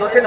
2-3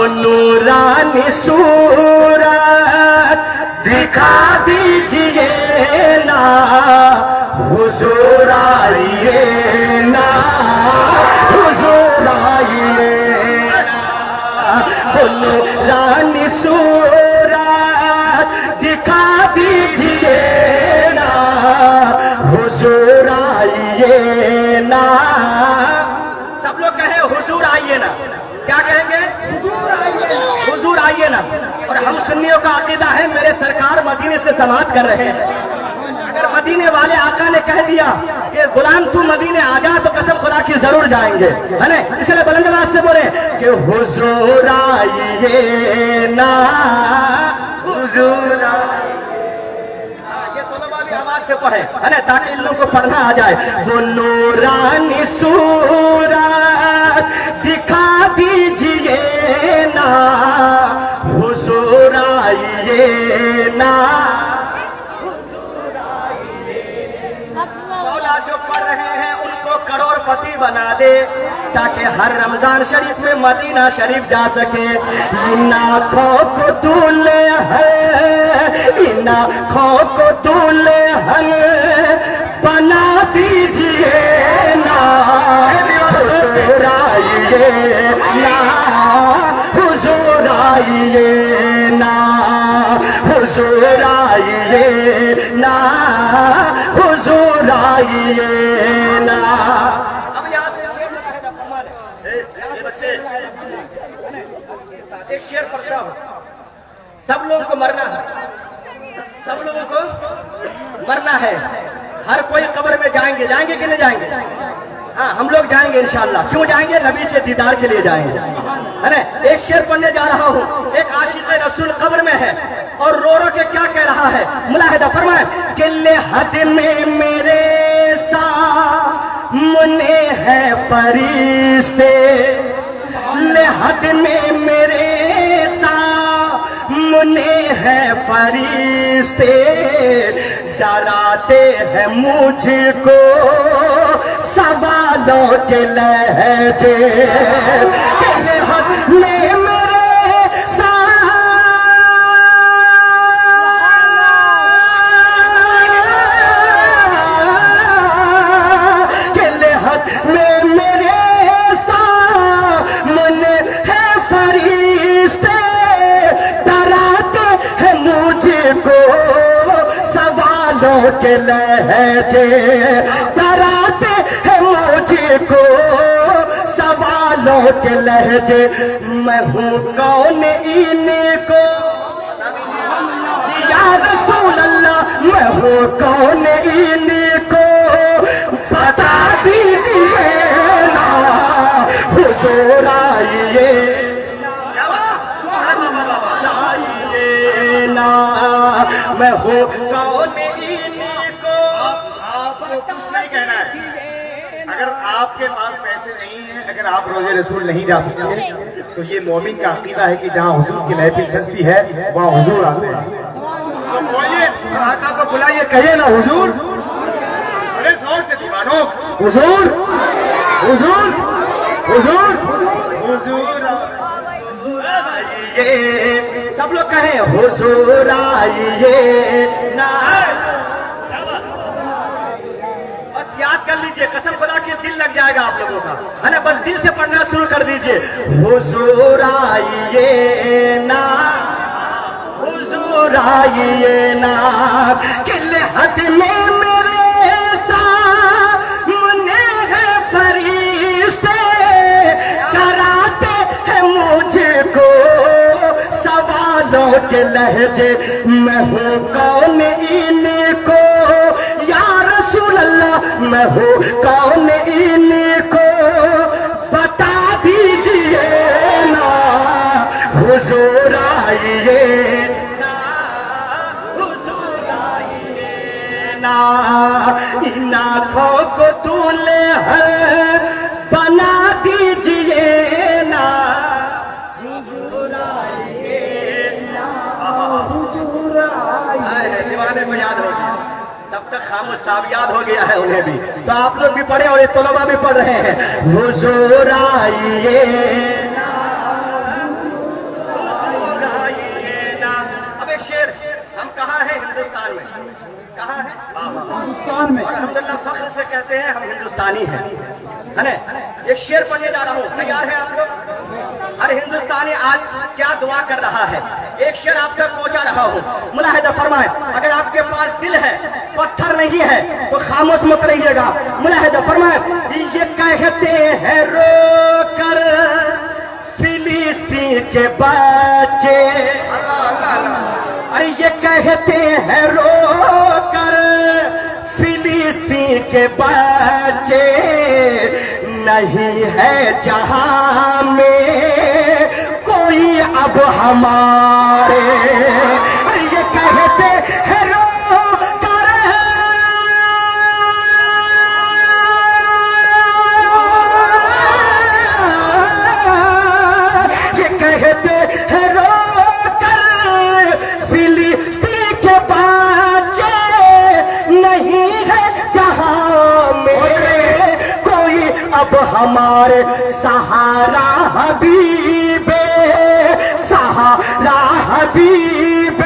وہ نورانی صورت دکھا دیجئے نا حضور آئیے نا حضور آئیے نا وہ نورانی صورت دکھا دیجئے نا حضور آئیے نا سب لوگ کہیں حضور آئیے نا کیا کہیں گے حضور آئیے نا اور ہم سنیوں کا عقیدہ ہے میرے سرکار مدینے سے سماعت کر رہے ہیں اگر مدینے والے آقا نے کہہ دیا کہ غلام تو مدینے آ جا تو قسم خدا کی ضرور جائیں گے ہے نا اس لیے بلند آواز سے بولے کہ حضور آئیے نا حضور یہ طلبہ بھی آواز سے پڑھے ہے نا تاکہ ان لوگوں کو پڑھنا آ جائے وہ نورانی صورت دکھا دیجئے نا حضور آئیے نا مولا جو پڑھ رہے ہیں ان کو کروڑ پتی بنا دے تاکہ ہر رمضان شریف میں مدینہ شریف جا سکے ان آنکھوں کو دولے ہے ان آنکھوں کو دولے ہے بنا دیجئے نا حضور آئیے نا حضور آئیے نا حضور آئیے نا حضور آئیے نا اب یہاں سے ایک شعر پڑھتا ہوں سب لوگوں کو مرنا ہے سب لوگوں کو مرنا ہے ہر کوئی قبر میں جائیں گے کہ نہیں جائیں گے ہاں ہم لوگ جائیں گے انشاءاللہ کیوں جائیں گے نبی کے دیدار کے لیے جائیں گے ہے نا ایک شعر پڑھنے جا رہا ہوں ایک عاشق رسول قبر میں ہے اور رو رو کے کیا کہہ رہا ہے ملاحظہ فرمائیں کہ لحد میں میرے سامنے ہے فرشتے لحد میں میرے سامنے ہے فرشتے ڈراتے ہیں مجھ کو سوالوں کے لہجے کہ لحد میں میرے کہ لحد میں میرے سامنے ہے فرشتے ڈراتے ہیں مجھ کو سوالوں کے لہجے ڈراتے ہیں مجھ کو سوالوں کے لہجے میں ہوں کون ان کو یا رسول اللہ میں ہوں کون ان کو بتا دیجئے نا حضور آئیے نا میں ہوں کون آپ کو کچھ نہیں کہنا ہے اگر آپ کے پاس پیسے نہیں ہیں اگر آپ روزے رسول نہیں جا سکتے تو یہ مومن کا عقیدہ ہے کہ جہاں حضور کی محفل سجتی ہے وہاں حضور آتے ہیں تو بولیے آقا کو بلائیے کہیے نا حضور بڑے زور سے دیوانوں حضور حضور حضور حضور آئیے سب لوگ کہیں حضور آئیے نا بس یاد کر لیجئے قسم خدا کی دل لگ جائے گا آپ لوگوں کا ہے نا بس دل سے پڑھنا شروع کر دیجئے حضور آئیے نا حضور آئیے نا کہ لحد میں میرے سامنے ہے فرشتے ڈراتے ہیں مجھ کو سوالوں کے لہجے میں ہوں کون ان کو یا رسول اللہ میں ہوں کون ان کو بتا دیجئے نا حضور آئیے نا حضور آئیے نا ان آنکھوں کو دولے ہے بنا دیجئے نا حضور آئیے نا حضور آئیے دیوانے کو یاد ہو گیا تب تک خاموش تاب یاد ہو گیا ہے انہیں بھی تو آپ لوگ بھی پڑھے اور یہ طلبہ بھی پڑھ رہے ہیں حضور آئیے کہاں ہیں؟ ہندوستان میں. کہاں ہیں؟ ہندوستان میں. اور الحمدللہ فخر سے کہتے ہیں ہم ہندوستانی ہیں. ہے نا؟ ایک شعر پڑھنے جا رہا ہوں، تیار ہیں آپ لوگ؟ ہر ہندوستانی آج کیا دعا کر رہا ہے، ایک شعر آپ تک پہنچا رہا ہوں. ملاحظہ فرمائیں، اگر آپ کے پاس دل ہے پتھر نہیں ہے تو خاموش مت رہیے گا. ملاحظہ فرمائیں، یہ کہتے ہیں رو کر فلسطین کے بچے، ارے یہ کہتے ہیں رو کر فلسطین کے بچے، نہیں ہے جہاں میں کوئی اب ہمارے. ارے یہ کہتے ہیں رو کر، یہ کہتے ہیں رو کر فلسطین کے بچے، نہیں ہے جہاں میں کوئی اب ہمارے. سہارا حبیب، سہارا حبیب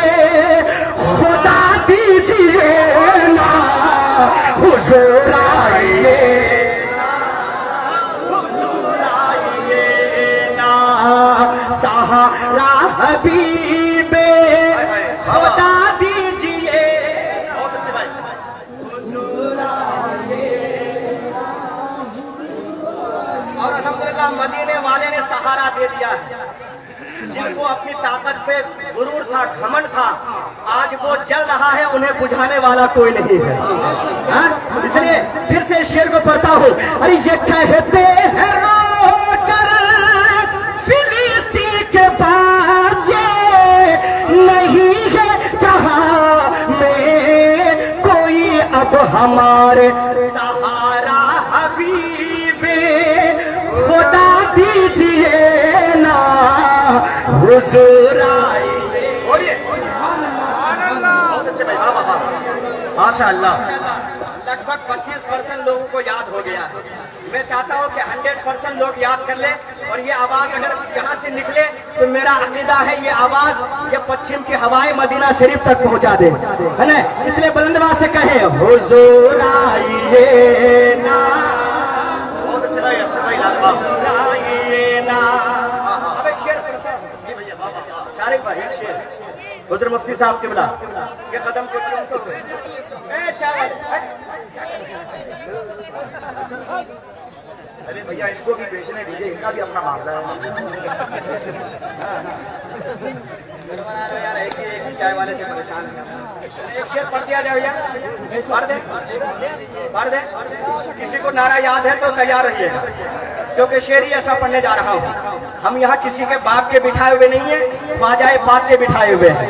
خدا دیجیے نا، حضور آئیے نا، سہارا حبیب خدا دیجیے. بہت اچھے بھائی. اور الحمدللہ مدینے والے نے سہارا دے دیا ہے. جن کو اپنی طاقت پہ غرور تھا، گھمنڈ تھا، آج وہ جل رہا ہے، انہیں بجھانے والا کوئی نہیں ہے. ہاں؟ اس لیے پھر سے اس شعر کو پڑھتا ہوں. ارے یہ کہتے ہیں رو کر فلسطین کے بچے، نہیں ہے جہاں میں کوئی اب ہمارے. سہارا حبیب خدا دیجیے نا، حضور آئیے. بولیے. بہت اچھے بھائی. واہ واہ واہ، ماشاء اللہ. لگ بھگ 25% لوگوں کو یاد ہو گیا ہے. میں چاہتا ہوں کہ 100% لوگ یاد کر لیں، اور یہ آواز اگر یہاں سے نکلے تو میرا عقیدہ ہے یہ آواز یہ پچھم کی ہوائیں مدینہ شریف تک پہنچا دے. ہے نا؟ اس لیے بلند آواز سے کہیں حضور آئیے نا، بہت اچھے بھائی. اچھے بھائی لاجواب. حضور آئیے نا. اب ایک شعر پڑھتا ہوں. جی بھیا. واہ واہ واہ. شارق بھائی ایک شعر حضور مفتی صاحب کے بلا کے قدم کو چومتے ہوئے. اے چاول ارے بھیا اس کو بھی بیچنے دیجیے، ان کا بھی اپنا معاملہ ہے. یار ایک ہی چائے والے سے پریشان ہے. ایک شعر پڑھ دیا جائے بھیا، پڑھ دے پڑھ دے. کسی کو نعرہ یاد ہے تو تیار رہیے گا، کیونکہ شعر ہی ایسا پڑھنے جا رہا ہوں. ہم یہاں کسی کے باپ کے بٹھائے ہوئے نہیں ہیں، خواجہ پاک کے بٹھائے ہوئے ہیں.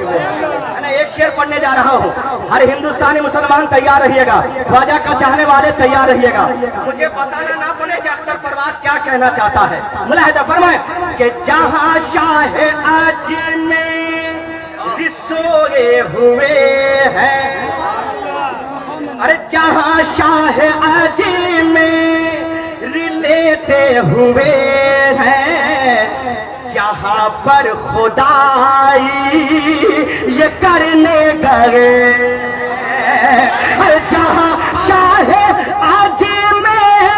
ایک شعر پڑھنے جا رہا ہوں. ہر ہندوستانی مسلمان تیار رہیے گا، خواجہ کا چاہنے والے تیار رہیے گا. مجھے بتانا نہ پڑے کہ اختر پرواز کیا کہنا چاہتا ہے. ملاحظہ فرمائیں کہ جہاں شاہ اجمیر سوئے ہوئے ہیں، ارے جہاں شاہ اجمیر لیتے ہوئے ہیں، جہاں پر خدائی یہ کرنے گئے، جہاں شاہ اجمیر،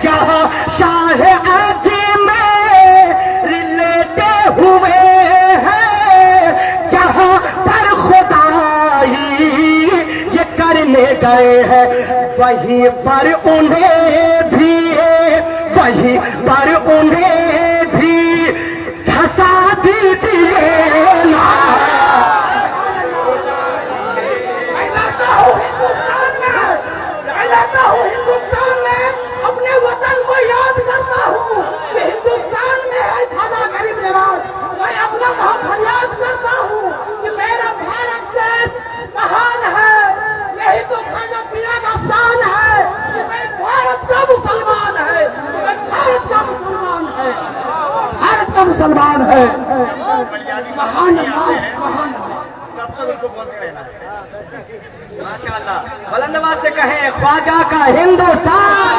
جہاں شاہ اجمیر لیتے ہوئے ہیں، جہاں پر خدائی یہ کرنے گئے ہیں، وہیں پر انہیں بھی دھسا دیجیے نا. ہندوستان میں اپنے وطن کو یاد کرتا ہوں کہ ہندوستان میں ہے خواجہ غریب نواز. میں اپنا بہت فریاد کرتا ہوں کہ میرا بھارت دیش مہان ہے، یہی تو خواجہ پیرا کا شان ہے کہ میں بھارت کا مسلمان ہے، میں بھارت کا مسلمان ہے، بھارت کا مسلمان ہے. مہان مہان تب تک ان کو بولتے رہنا ہے. ماشاءاللہ. بلند آواز سے کہیں خواجہ کا ہندوستان.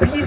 20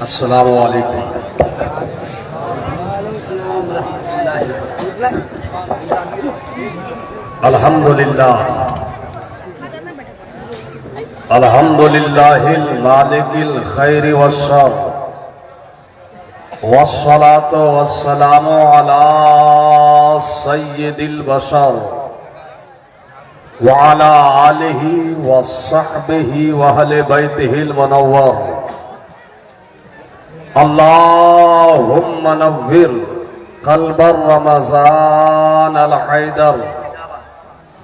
السلام علیکم. الحمدللہ الحمدللہ المالک الخیر والشر والصلاة والسلام علی سید البشر وعلى آلہ وصحبہ وأہل بیتہ المنور. اللہم نور قلب رمضان الحیدر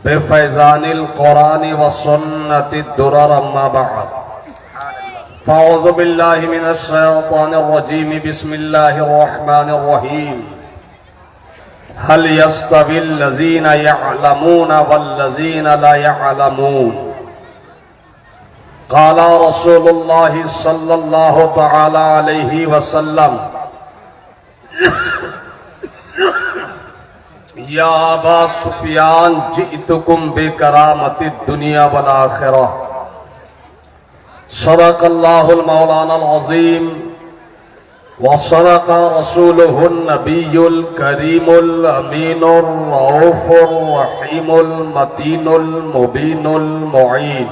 بفیضان القرآن وسنت الدرر. اما بعد فاعوذ باللہ من الشیطان الرجیم. بسم اللہ الرحمن الرحیم. هل يستوي الذين يعلمون والذين لا يعلمون؟ قال رسول الله صلى الله تعالى عليه وسلم يا أبا سفيان جئتكم بكرامة الدنيا والآخرة. صدق الله المولانا العظيم وصدق رسوله النبي الكريم الأمين الرؤوف الرحيم المتين المبين المعين.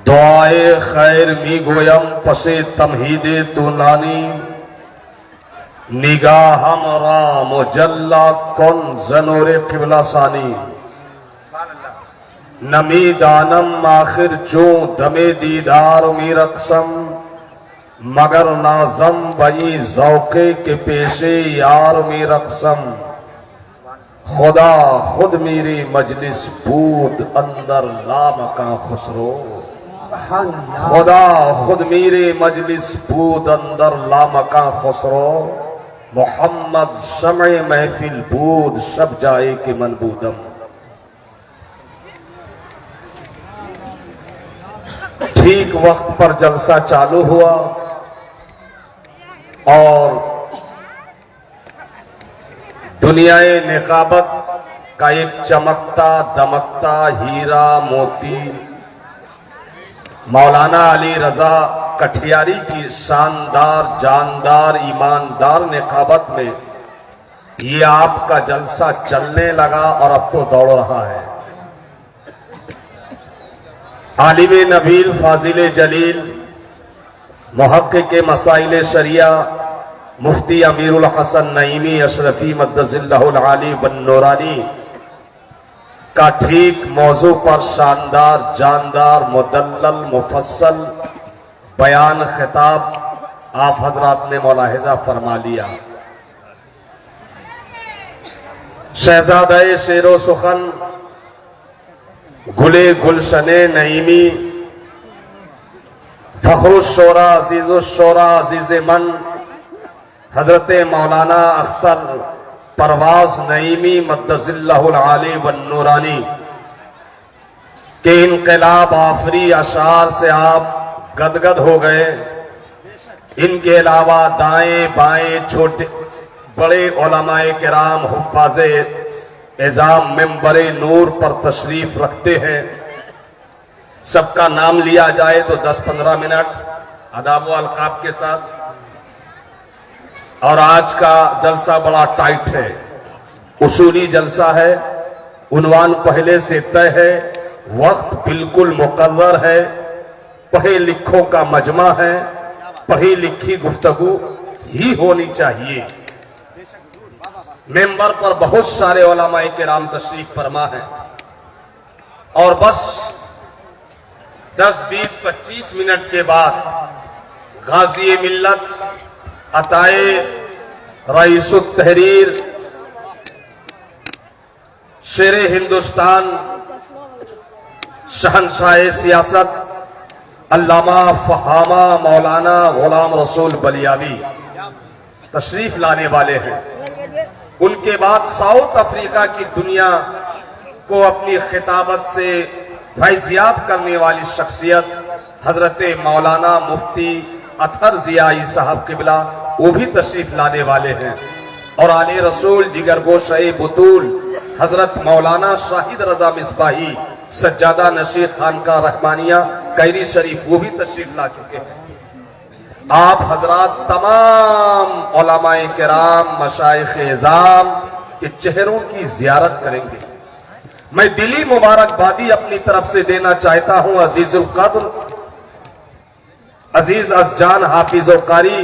دعائے خیر می گویم پس تمہید طولانی نگاہم را مجلہ کن زنور قبلہ ثانی. نمی دانم آخر چون دم دیدار می رقصم مگر نازم بئی ذوقے کے پیشے یار می رقصم. خدا خود میری مجلس بود اندر لامکاں خسرو. خدا خود میرے مجلس بود اندر لامکاں خسرو. محمد شمع محفل بود شب جائے کہ من بودم. ٹھیک وقت پر جلسہ چالو ہوا اور دنیائے نقابت کا ایک چمکتا دمکتا ہیرا موتی مولانا علی رضا کٹھیاری کی شاندار جاندار ایماندار نقابت میں یہ آپ کا جلسہ چلنے لگا اور اب تو دوڑ رہا ہے. عالم نبیل فاضل جلیل محقق مسائل شریعہ مفتی امیر الحسن نعیمی اشرفی مدظ اللہ العالی بن نورانی کا ٹھیک موضوع پر شاندار جاندار مدلل مفصل بیان خطاب آپ حضرات نے ملاحظہ فرما لیا. شہزادہ شعر و سخن گلے گلشن نعیمی فخر الشورا عزیز الشورا عزیز من حضرت مولانا اختر پرواز نعیمی مدظ اللہ العالی والنورانی کے انقلاب آفری اشعار سے آپ گدگد ہو گئے. ان کے علاوہ دائیں بائیں چھوٹے بڑے علماء کرام حفاظ اعظام منبر نور پر تشریف رکھتے ہیں. سب کا نام لیا جائے تو 10-15 منٹ آداب و القاب کے ساتھ. اور آج کا جلسہ بڑا ٹائٹ ہے, اصولی جلسہ ہے, عنوان پہلے سے طے ہے, وقت بالکل مقرر ہے, پڑھے لکھوں کا مجمع ہے, پڑھی لکھی گفتگو ہی ہونی چاہیے. ممبر پر بہت سارے علماء کرام تشریف فرما ہیں اور بس 10-20-25 منٹ کے بعد غازی ملت عطائے رئیس التحریر شیر ہندوستان شہنشاہ سیاست علامہ فہامہ مولانا غلام رسول بلیاوی تشریف لانے والے ہیں. ان کے بعد ساؤتھ افریقہ کی دنیا کو اپنی خطابت سے فیضیاب کرنے والی شخصیت حضرت مولانا مفتی اطہر ضیائی صاحب قبلہ وہ بھی تشریف لانے والے ہیں، اور آل رسول جگر گوشہ بطول حضرت مولانا شاہد رضا مصباحی سجادہ نشیخ خانقاہ رحمانیہ کیری شریف وہ بھی تشریف لا چکے ہیں۔ آپ حضرات تمام علماء کرام مشائخ اعظام کے چہروں کی زیارت کریں گے۔ میں دلی مبارکبادی اپنی طرف سے دینا چاہتا ہوں عزیز القدر عزیز ازجان حافظ و قاری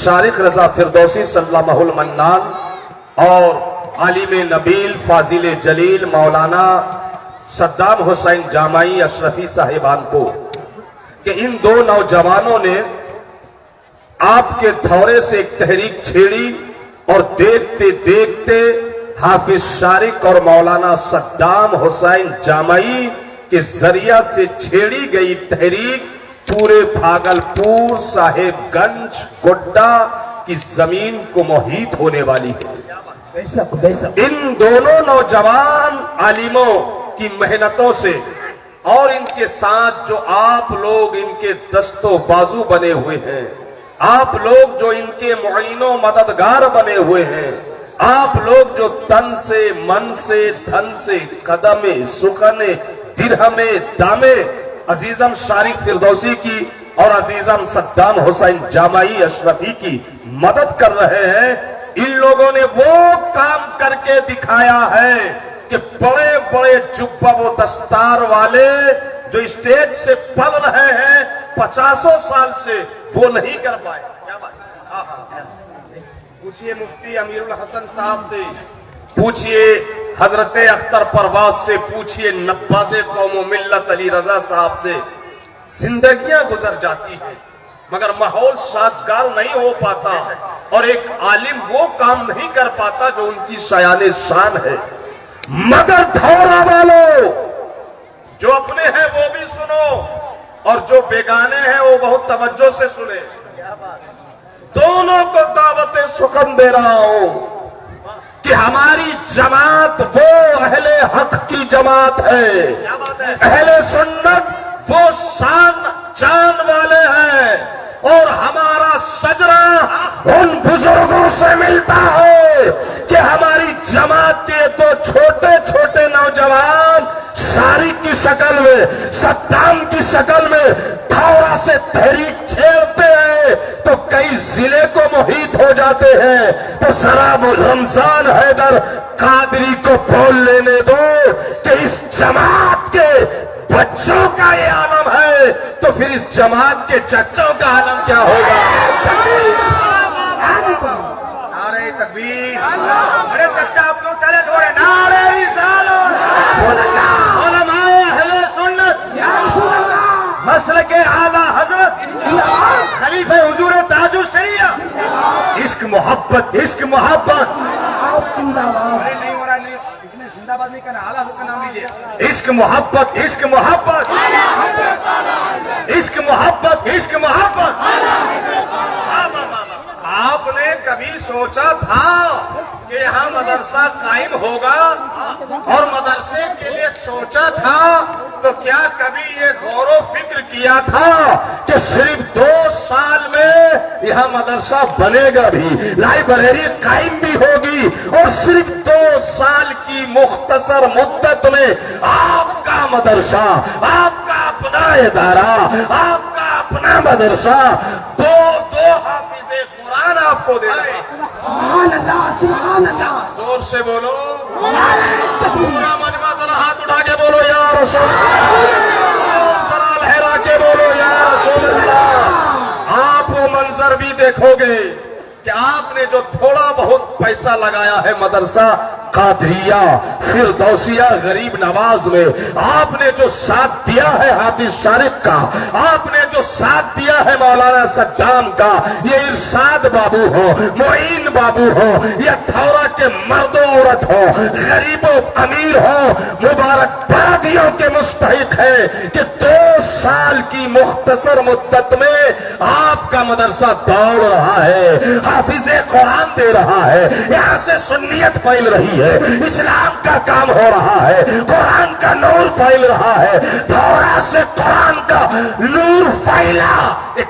شارق رضا فردوسی سلمہ المنان اور عالم نبیل فاضل جلیل مولانا صدام حسین جامعی اشرفی صاحبان کو کہ ان دو نوجوانوں نے آپ کے دورے سے ایک تحریک چھیڑی اور دیکھتے دیکھتے حافظ شارق اور مولانا صدام حسین جامعی کے ذریعہ سے چھیڑی گئی تحریک پورے بھاگلپور صاحب گنج گڈا کی زمین کو محیط ہونے والی ہے۔ ان دونوں نوجوان عالموں کی محنتوں سے اور ان کے ساتھ جو آپ لوگ ان کے دست و بازو بنے ہوئے ہیں، آپ لوگ جو ان کے معین و مددگار بنے ہوئے ہیں، آپ لوگ جو تن سے من سے دھن سے قدم سخن درہم دامے عزیزم شارق فردوسی کی اور عزیزم صدام حسین جامعی اشرفی کی مدد کر رہے ہیں۔ ان لوگوں نے وہ کام کر کے دکھایا ہے کہ بڑے بڑے جبہ و دستار والے جو اسٹیج سے پڑھ رہے ہیں 50 سال سے وہ نہیں کر پائے۔ پوچھئے مفتی امیر الحسن صاحب سے، پوچھئے حضرت اختر پرواز سے، پوچھئے نباز قوم و ملت علی رضا صاحب سے۔ زندگیاں گزر جاتی ہیں مگر ماحول سازگار نہیں ہو پاتا اور ایک عالم وہ کام نہیں کر پاتا جو ان کی شایان شان ہے۔ مگر دھورا والوں جو اپنے ہیں وہ بھی سنو اور جو بیگانے ہیں وہ بہت توجہ سے سنے۔ دونوں کو دعوت سخن دے رہا ہوں کہ ہماری جماعت وہ اہل حق کی جماعت ہے، اہل سنت وہ شان جان والے ہیں، اور ہمارا شجرہ ان بزرگوں سے ملتا ہے کہ ہماری جماعت کے دو چھوٹے چھوٹے نوجوان شارق کی شکل میں صدام کی شکل میں دھورا سے تحریک چھیڑتے ہیں تو کئی ضلع کو محیط ہو جاتے ہیں۔ تو سراب رمضان حیدر قادری کو بول لینے دو کہ اس جماعت کے بچوں کا یہ عالم ہے تو پھر اس جماعت کے چچوں کا عالم کیا ہوگا؟ نعرہ تکبیر! بڑے چچا آپ لوگ چلے ڈھوڑے نعرہ رسالت! علماء اہل سنت مسلک اعلی حضرت خلیفہ حضور تاج الشریعہ، عشق محبت عشق محبت نہیں ہو رہا، زندہ باد نہیں کرنا، اعلیٰ حضرت کا نام لیجیے۔ عشق محبت عشق محبت عشق محبت عشق محبت۔ آپ نے کبھی سوچا تھا کہ یہاں مدرسہ قائم ہوگا اور مدرسے کے لیے سوچا تھا تو کیا کبھی یہ غور و فکر کیا تھا کہ صرف 2 سال میں یہاں مدرسہ بنے گا بھی، لائبریری قائم بھی ہوگی، اور صرف 2 سال کی مختصر مدت میں آپ کا مدرسہ، آپ کا اپنا ادارہ، آپ کا اپنا مدرسہ دو حافظ قرآن آپ کو دے رہا ہے۔ سبحان اللہ سبحان اللہ، زور سے بولو، پورا مجمع ذرا ہاتھ اٹھا کے بولو یا رسول اللہ، ذرا لہرا کے بولو یا رسول اللہ۔ آپ وہ منظر بھی دیکھو گے کہ آپ نے جو تھوڑا بہت پیسہ لگایا ہے مدرسہ قادریہ فردوسیہ غریب نواز میں، آپ نے جو ساتھ دیا ہے حافظ شارق کا، آپ نے جو ساتھ دیا ہے مولانا صدام کا، یہ ارشاد بابو ہو، معین بابو ہو، یا دھورا کے مرد و عورت ہو، غریب و امیر ہو، مبارکبادیوں کے مستحق ہے کہ 2 سال کی مختصر مدت میں آپ کا مدرسہ دوڑ رہا ہے، حافظ قرآن دے رہا ہے، یہاں سے سنیت پھیل رہی ہے، اسلام کا کام ہو رہا ہے، قرآن کا نور پھیل رہا ہے، دھورا سے قرآن کا نور پھیلا،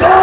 2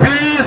20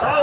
100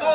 2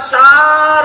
4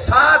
7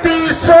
300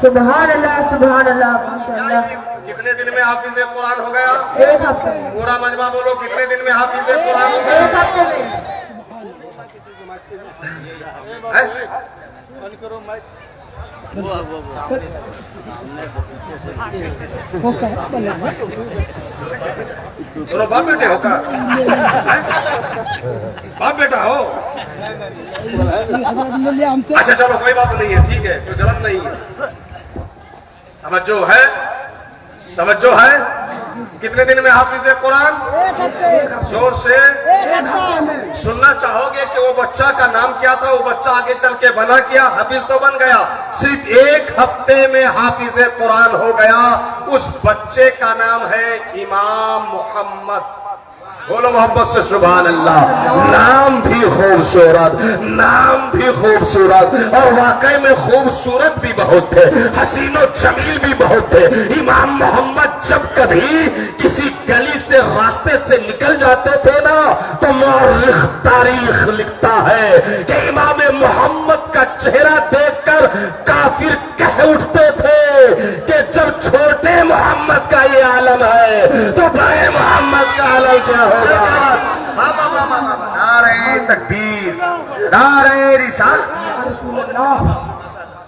سبحان اللہ ماشاءاللہ. کتنے دن میں حافظ قرآن ہو گیا؟ ایک ہفتے میں. پورا مجمع بولو کتنے دن میں حافظ قرآن ہو گیا؟ ایک ہفتے میں. باپ بیٹے ہو کا باپ بیٹا ہو؟ اچھا چلو کوئی بات نہیں ہے، ٹھیک ہے، کوئی غلط نہیں ہے. توجہ ہے. کتنے دن میں حافظ قرآن؟ زور سے سننا چاہو گے کہ وہ بچہ کا نام کیا تھا؟ وہ بچہ آگے چل کے بنا کیا؟ حافظ تو بن گیا، صرف ایک ہفتے میں حافظ قرآن ہو گیا. اس بچے کا نام ہے امام محمد. بولو محبت سے سبحان اللہ. نام بھی خوبصورت اور واقعی میں خوبصورت بھی بہت تھے، حسین و جمیل بھی بہت تھے. امام محمد جب کبھی کسی گلی سے راستے سے نکل جاتے تھے نا تو مورخ تاریخ لکھتا ہے کہ امام محمد کا چہرہ دیکھ کر کافر کہہ اٹھتے تھے کہ جب چھوٹے محمد کا یہ عالم ہے تو بڑے محمد کا عالم کیا ہوگا. نعرہ تکبیر، نعرہ رسالت.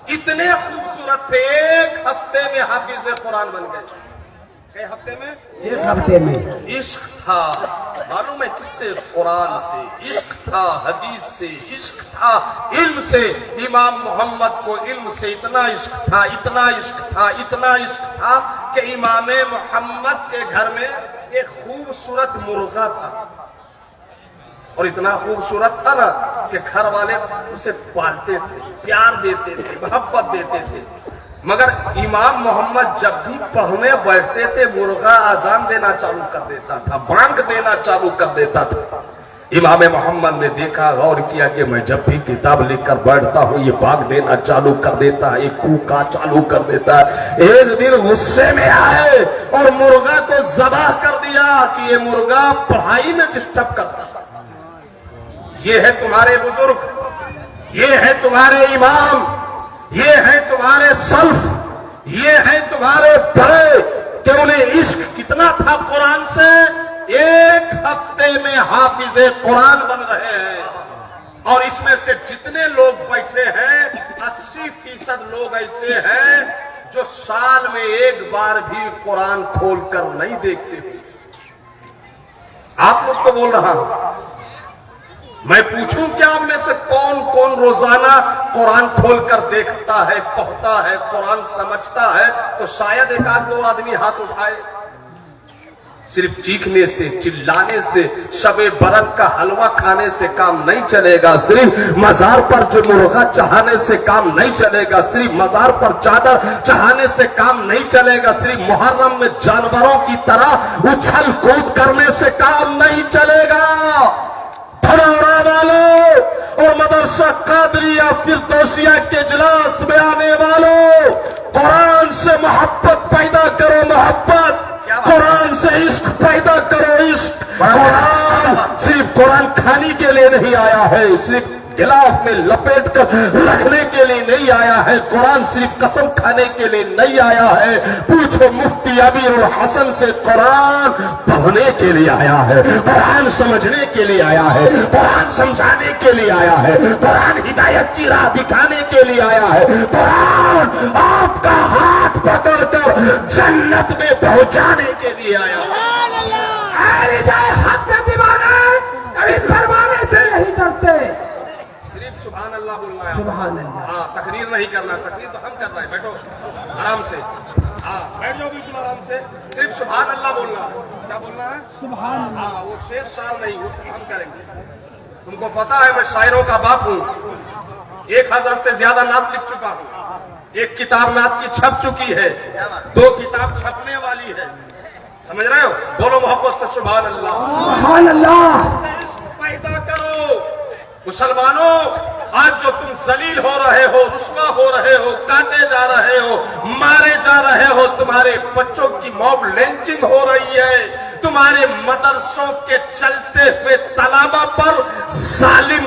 اتنے خوبصورت تھے، ایک ہفتے میں حافظ قرآن بن گئے. کئی ہفتے میں؟ ایک ہفتے میں. عشق تھا، معلوم ہے کس سے؟ قرآن سے. عشق تھا حدیث سے، عشق تھا علم سے. امام محمد کو علم سے اتنا عشق تھا، اتنا عشق تھا، اتنا عشق تھا کہ امام محمد کے گھر میں ایک خوبصورت مرغا تھا، اور اتنا خوبصورت تھا نا کہ گھر والے اسے پالتے تھے، پیار دیتے تھے، محبت دیتے تھے. مگر امام محمد جب بھی پڑھنے بیٹھتے تھے مرغا اذان دینا چالو کر دیتا تھا، بانگ دینا چالو کر دیتا تھا. امام محمد نے دیکھا، غور کیا کہ میں جب بھی کتاب لکھ کر بیٹھتا ہوں یہ بانگ دینا چالو کر دیتا ہے، ایک کوکا چالو کر دیتا ہے. ایک دن غصے میں آئے اور مرغا کو ذبح کر دیا کہ یہ مرغا پڑھائی میں ڈسٹرب کرتا. یہ ہے تمہارے بزرگ، یہ ہے تمہارے امام، یہ ہے تمہارے سلف، یہ ہے تمہارے بڑے کہ انہیں عشق کتنا تھا قرآن سے. ایک ہفتے میں حافظ قرآن بن رہے ہیں، اور اس میں سے جتنے لوگ بیٹھے ہیں 80% لوگ ایسے ہیں جو سال میں ایک بار بھی قرآن کھول کر نہیں دیکھتے. آپ مجھ کو بول رہا ہوں، میں پوچھوں کیا آپ میں سے کون کون روزانہ قرآن کھول کر دیکھتا ہے، پڑھتا ہے، قرآن سمجھتا ہے؟ تو شاید ایک آدھ دو آدمی ہاتھ اٹھائے. صرف چیخنے سے، چلانے سے، شب برات کا حلوہ کھانے سے کام نہیں چلے گا. صرف مزار پر جو مرغا چڑھانے سے کام نہیں چلے گا. صرف مزار پر چادر چڑھانے سے کام نہیں چلے گا. صرف محرم میں جانوروں کی طرح اچھل کود کرنے سے کام نہیں چلے گا. دھنوڑا والوں اور مدرسہ قادریہ فردوسیہ کے اجلاس میں آنے والوں، قرآن سے محبت پیدا کرو، محبت. قرآن سے عشق پیدا کرو، عشق. قرآن صرف قرآن کھانے کے لیے نہیں آیا ہے، صرف گلاف میں لپیٹ کر رکھنے کے لیے نہیں آیا ہے. قرآن صرف قسم کھانے کے لیے نہیں آیا ہے. پوچھو مفتی امیر الحسن سے، قرآن پڑھنے کے لیے آیا ہے، قرآن سمجھنے کے لیے آیا ہے، قرآن سمجھانے کے لیے آیا ہے، قرآن ہدایت کی راہ دکھانے کے لیے آیا ہے. قرآن آپ کا ہاتھ پکڑ کر جنت میں پہنچانے کے لیے آیا ہے. حق کا دیوانہ کبھی فرمانے سے نہیں ڈرتے. سبحان اللہ بولنا ہے، سبحان اللہ. ہاں، تقریر نہیں کرنا، تقریر تو ہم کر رہے ہیں. بیٹھو آرام سے، ہاں بیٹھ جاؤ بالکل آرام سے. صرف سبحان اللہ بولنا. کیا بولنا ہے؟ سبحان اللہ. ہاں، وہ شعر شعر نہیں، وہ صرف ہم کریں گے. تم کو پتا ہے میں شاعروں کا باپ ہوں، 1000 سے زیادہ نعت لکھ چکا ہوں. ایک کتاب نعت کی چھپ چکی ہے، 2 کتاب چھپنے والی ہے. سمجھ رہے ہو؟ بولو محبت سے سبحان اللہ. سبحان اللہ. پیدا کرو مسلمانوں. آج جو تم ذلیل ہو رہے ہو، رسوا ہو رہے ہو، کاٹے جا رہے ہو، مارے جا رہے ہو، تمہارے بچوں کی موب لنچنگ ہو رہی ہے، تمہارے مدرسوں کے چلتے ہوئے طلبہ پر ظالم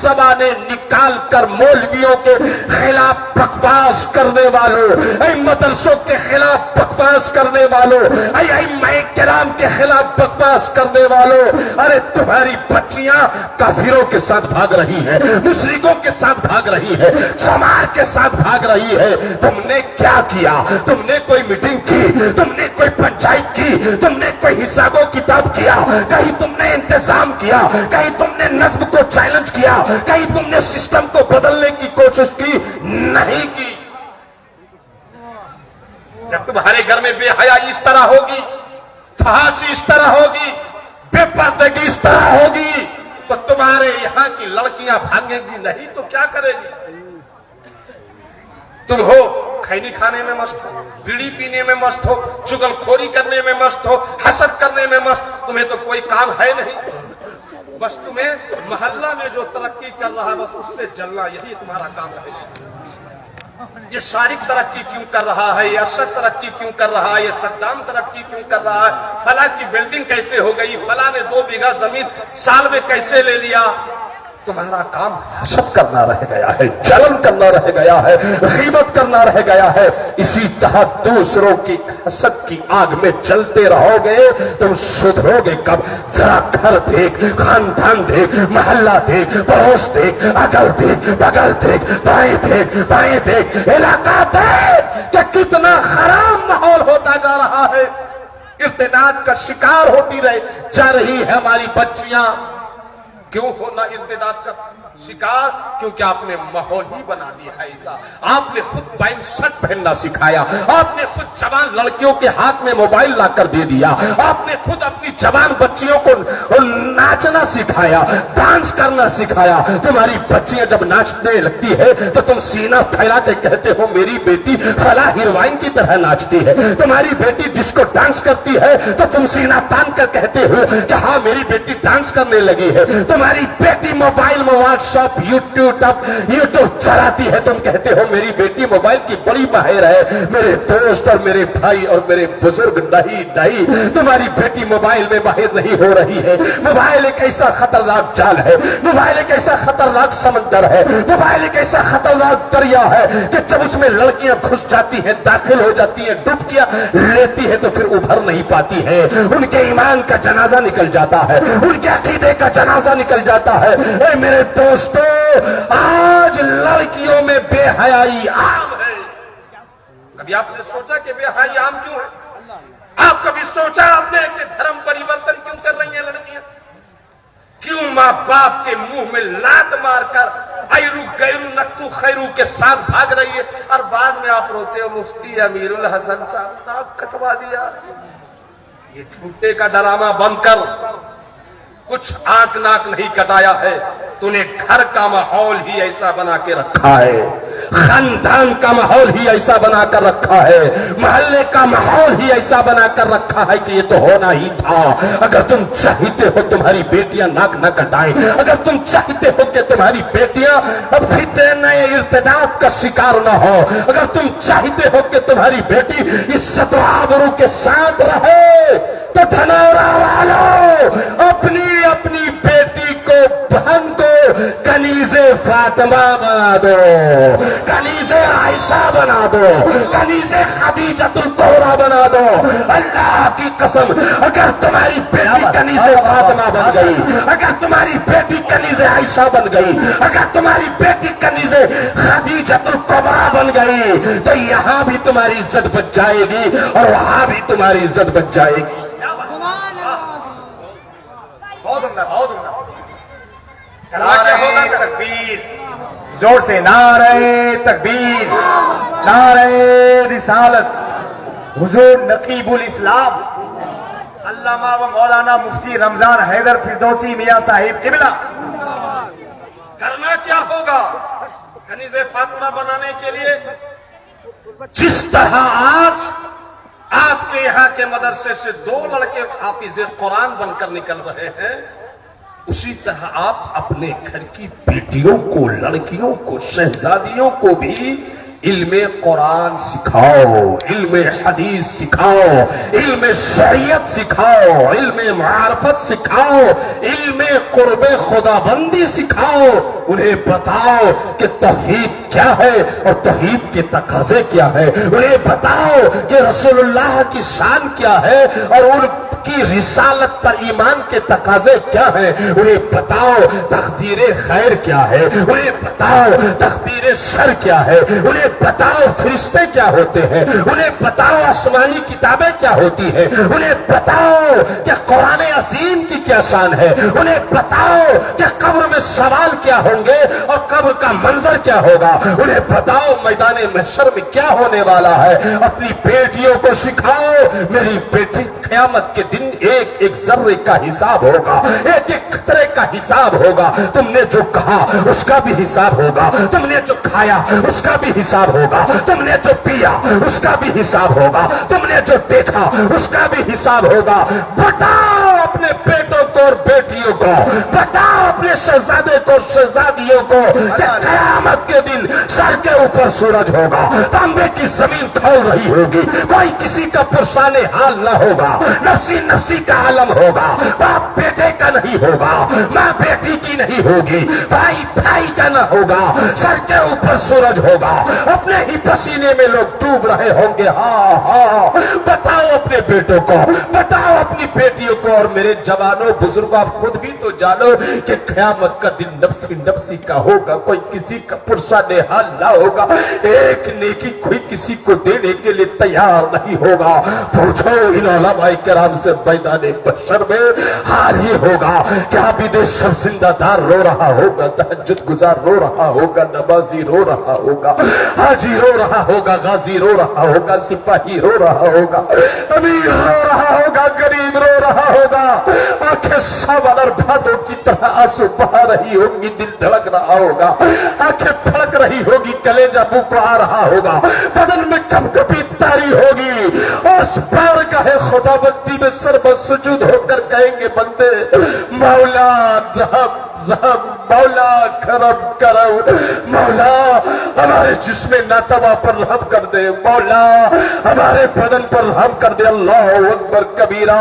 زبانیں نکال کر مولویوں کے خلاف بکواس کرنے والوں، اے مدرسوں کے خلاف بکواس کرنے والوں، اے ائمہ کرام کے خلاف بکواس کرنے والوں، ارے تمہاری بچیاں کافروں کے ساتھ بھاگ رہی ہیں، مشرکوں کے ساتھ بھاگ رہی ہے، چمار کے ساتھ بھاگ رہی ہے. تم نے کیا کیا؟ تم نے کوئی میٹنگ کی؟ تم نے کوئی پنچایت کی؟ تم نے کوئی حساب و کتاب کیا؟ کہیں تم نے انتظام کیا؟ کہیں تم نے نظم کو چیلنج کیا؟ کہیں تم نے سسٹم کو بدلنے کی کوشش کی؟ نہیں کی. جب تمہارے گھر میں بے حیائی اس طرح ہوگی، فحاشی اس طرح ہوگی، بے پردگی اس طرح ہوگی، تو تمہارے یہاں کی لڑکیاں بھاگیں گی نہیں تو کیا کرے گی؟ تم ہو کھینی کھانے میں مست ہو، بیڑی پینے میں مست ہو، چغل خوری کرنے میں مست ہو، حسد کرنے میں مست. تمہیں تو کوئی کام ہے نہیں، بس تمہیں محلہ میں جو ترقی کر رہا بس اس سے جلنا، یہی تمہارا کام ہے. یہ شارق ترقی کیوں کر رہا ہے، یہ ارشد ترقی کیوں کر رہا ہے، یہ صدام ترقی کیوں کر رہا ہے، فلاں کی بلڈنگ کیسے ہو گئی، فلاں نے 2 بیگھہ زمین سال میں کیسے لے لیا. تمہارا کام حسد کرنا رہ گیا ہے، جلن کرنا رہ گیا ہے، غیبت کرنا رہ گیا ہے. اسی طرح دوسروں کی حسد کی آگ میں چلتے رہو گے تم سدھرو گے کب؟ ذرا گھر دیکھ، خاندان دیکھ، محلہ دیکھ، پڑوس دیکھ، اگل دیکھ، بغل دیکھ، دائیں دیکھ، بائیں دیکھ، علاقہ دیکھ کہ کتنا خراب ماحول ہوتا جا رہا ہے. ارتداد کا شکار ہوتی جا رہی ہے ہماری بچیاں. کیوں ہونا ارتداد کا شکار؟ کیونکہ آپ نے ماحول ہی بنا دیا ہے ایسا. آپ نے خود پینٹ شرٹ پہننا سکھایا، آپ نے خود جوان لڑکیوں کے ہاتھ میں موبائل لا کر دے دیا، آپ نے خود اپنی جوان بچیوں کو ناچنا سکھایا، ڈانس کرنا سکھایا. تمہاری بچیاں جب ناچنے لگتی ہے تو تم سینہ پھیلا کے کہتے ہو میری بیٹی فلاں ہیروئن کی طرح ناچتی ہے. تمہاری بیٹی ڈسکو ڈانس کرتی ہے تو تم سینہ تان کر کہتے ہو کہ ہاں میری بیٹی ڈانس کرنے لگی ہے. تمہاری بیٹی موبائل میں واٹس ایپ یوٹیوب چلاتی ہے، تم کہتے ہو میری بیٹی موبائل کی بڑی ماہر ہے. میرے دوست اور میرے بھائی اور میرے بزرگ نہیں، تمہاری بیٹی موبائل میں ماہر نہیں ہو رہی ہے. موبائل ایک ایسا خطرناک جال ہے، موبائل ایک ایسا خطرناک سمندر ہے، موبائل ایک ایسا خطرناک دریا ہے کہ جب اس میں لڑکیاں گھس جاتی ہیں، داخل ہو جاتی ہیں، ڈبکیاں لیتی ہے تو پھر ابھر نہیں پاتی ہے. ان کے ایمان کا جنازہ نکل جاتا ہے، ان کے عقیدے کا جنازہ نکل جاتا ہے. اے میرے دوستو، آج لڑکیوں میں بے حیائی عام ہے. کبھی آپ نے سوچا کہ بے حیائی عام کیوں ہے؟ آپ کبھی سوچا آپ نے کہ دھرم پریورتن کیوں کر رہی ہیں لڑکیاں؟ کیوں ماں باپ کے منہ میں لات مار کر ایرو گیرو نکتو خیرو کے ساتھ بھاگ رہی ہے، اور بعد میں آپ روتے ہو مفتی امیر الحسن صاحب ناک کٹوا دیا. یہ جھوٹے کا ڈرامہ بند کر. کچھ آنکھ ناک نہیں کٹایا ہے، تو نے گھر کا ماحول ہی ایسا بنا کے رکھا ہے، خاندان کا ماحول ہی ایسا بنا کر رکھا ہے، محلے کا ماحول ہی ایسا بنا کر رکھا ہے کہ یہ تو ہونا ہی تھا. اگر تم چاہتے ہو تمہاری بیٹیاں ناک نہ کٹائیں، اگر تم چاہتے ہو کہ تمہاری بیٹیاں اب فتنہ ارتداد کا شکار نہ ہو، اگر تم چاہتے ہو کہ تمہاری بیٹی عزت و آبرو کے ساتھ رہے، تو دھنورا والوں اپنی بیٹی کو بہن کو کنیز فاطمہ بنا دو، کنیز عائشہ بنا دو، کنیز خدیجۃ الکبریٰ بنا دو. اللہ کی قسم، اگر تمہاری بیٹی کنیز فاطمہ بن گئی، اگر تمہاری بیٹی کنیز عائشہ بن گئی، اگر تمہاری بیٹی کنیز خدیجۃ الکبریٰ بن گئی، تو یہاں بھی تمہاری عزت بچ جائے گی اور وہاں بھی تمہاری عزت بچ جائے گی. بہت عمدہ، بہت عمدہ. نعرہ تکبیر، زور سے نعرہ تکبیر، نعرہ رسالت. حضور نقیب الاسلام علامہ و مولانا مفتی رمضان حیدر فردوسی میاں صاحب قبلہ. کرنا کیا ہوگا کنیز فاطمہ بنانے کے لیے؟ جس طرح آج آپ کے یہاں کے مدرسے سے 2 لڑکے حافظ قرآن بن کر نکل رہے ہیں، اسی طرح آپ اپنے گھر کی بیٹیوں کو، لڑکیوں کو، شہزادیوں کو بھی علم قرآن سکھاؤ، علم حدیث سکھاؤ، علم شریعت سکھاؤ، علم معرفت سکھاؤ، علم قرب خدا بندی سکھاؤ. انہیں بتاؤ کہ توحید کیا ہے اور توحید کے تقاضے کیا ہے، انہیں بتاؤ کہ رسول اللہ کی شان کیا ہے اور ان کی رسالت پر ایمان کے تقاضے کیا ہیں، انہیں بتاؤ تقدیر خیر کیا ہے، انہیں بتاؤ تقدیر شر کیا ہے، انہیں بتاؤ فرشتے کیا ہوتے ہیں، انہیں بتاؤ آسمانی کتابیں کیا ہوتی ہیں، انہیں بتاؤ کہ قرآن عظیم کی کیا شان ہے، انہیں بتاؤ کہ قبر میں سوال کیا ہوں گے اور قبر کا منظر کیا ہوگا، انہیں بتاؤ میدان محشر میں کیا ہونے والا ہے۔ اپنی بیٹیوں کو سکھاؤ میری بیٹی قیامت کے دن ایک ایک ذرے کا حساب ہوگا، ایک ایک قطرے کا حساب ہوگا، تم نے جو کہا اس کا بھی حساب ہوگا، تم نے جو کھایا اس کا بھی حساب ہوگا، تم نے جو پیا اس کا بھی حساب ہوگا، تم نے جو دیکھا اس کا بھی حساب ہوگا۔ بتاؤ اپنے بیٹوں کو اور بیٹیوں کو، بتاؤ اپنے شہزادے کو شہزادیوں کو کہ قیامت کے دن سر کے اوپر سورج ہوگا، تانبے کی زمین کھول رہی ہوگی، کوئی کسی کا پرسان حال نہ ہوگا، نفسی نفسی کا عالم ہوگا، باپ بیٹے کا نہیں ہوگا، ماں بیٹی کی نہیں ہوگی، بھائی بھائی کا نہ ہوگا، سر کے اوپر سورج ہوگا، اپنے ہی پسینے میں لوگ ڈوب رہے ہوں گے۔ ہاں ہاں بتاؤ اپنے بیٹوں کو، بتاؤ اپنی بیٹیوں کو، اور میرے جوانوں بزرگوں آپ خود بھی تو جانو کہ قیامت کا دن نفسی نفسی کا ہوگا، کوئی کسی کا پرسان حال نہ ہوگا، ایک نیکی کوئی کسی کو دینے کے لیے تیار نہیں ہوگا۔ پوچھو ان علماء کرام سے میدان محشر میں حال یہ ہوگا کہ عابد شب زندہ دار رو رہا ہوگا، تہجد گزار رو رہا ہوگا، نمازی رو رہا ہوگا، حاجی رو رہا ہوگا، غازی رو رہا ہوگا، سپاہی رو رہا ہوگا، امیر رو رہا ہوگا، غریب رو رہا ہوگا، آنکھیں ساون اور بھادوں کی طرح آنسو بہا رہی ہوں گی، دل دھڑک رہا ہوگا، آنکھیں پھڑک رہی ہوگی، کلیجہ بو کو آ رہا ہوگا، بدن میں کپکپی تاری ہوگی، اس بارگاہ خدا بندی میں سر بسجود ہو کر کہیں گے بندے مولا رحم رحم، مولا کرم کرم، مولا ہمارے جسم ناتوا پر رحم کر دے، مولا ہمارے بدن پر رحم کر دے۔ اللہ اکبر کبیرہ۔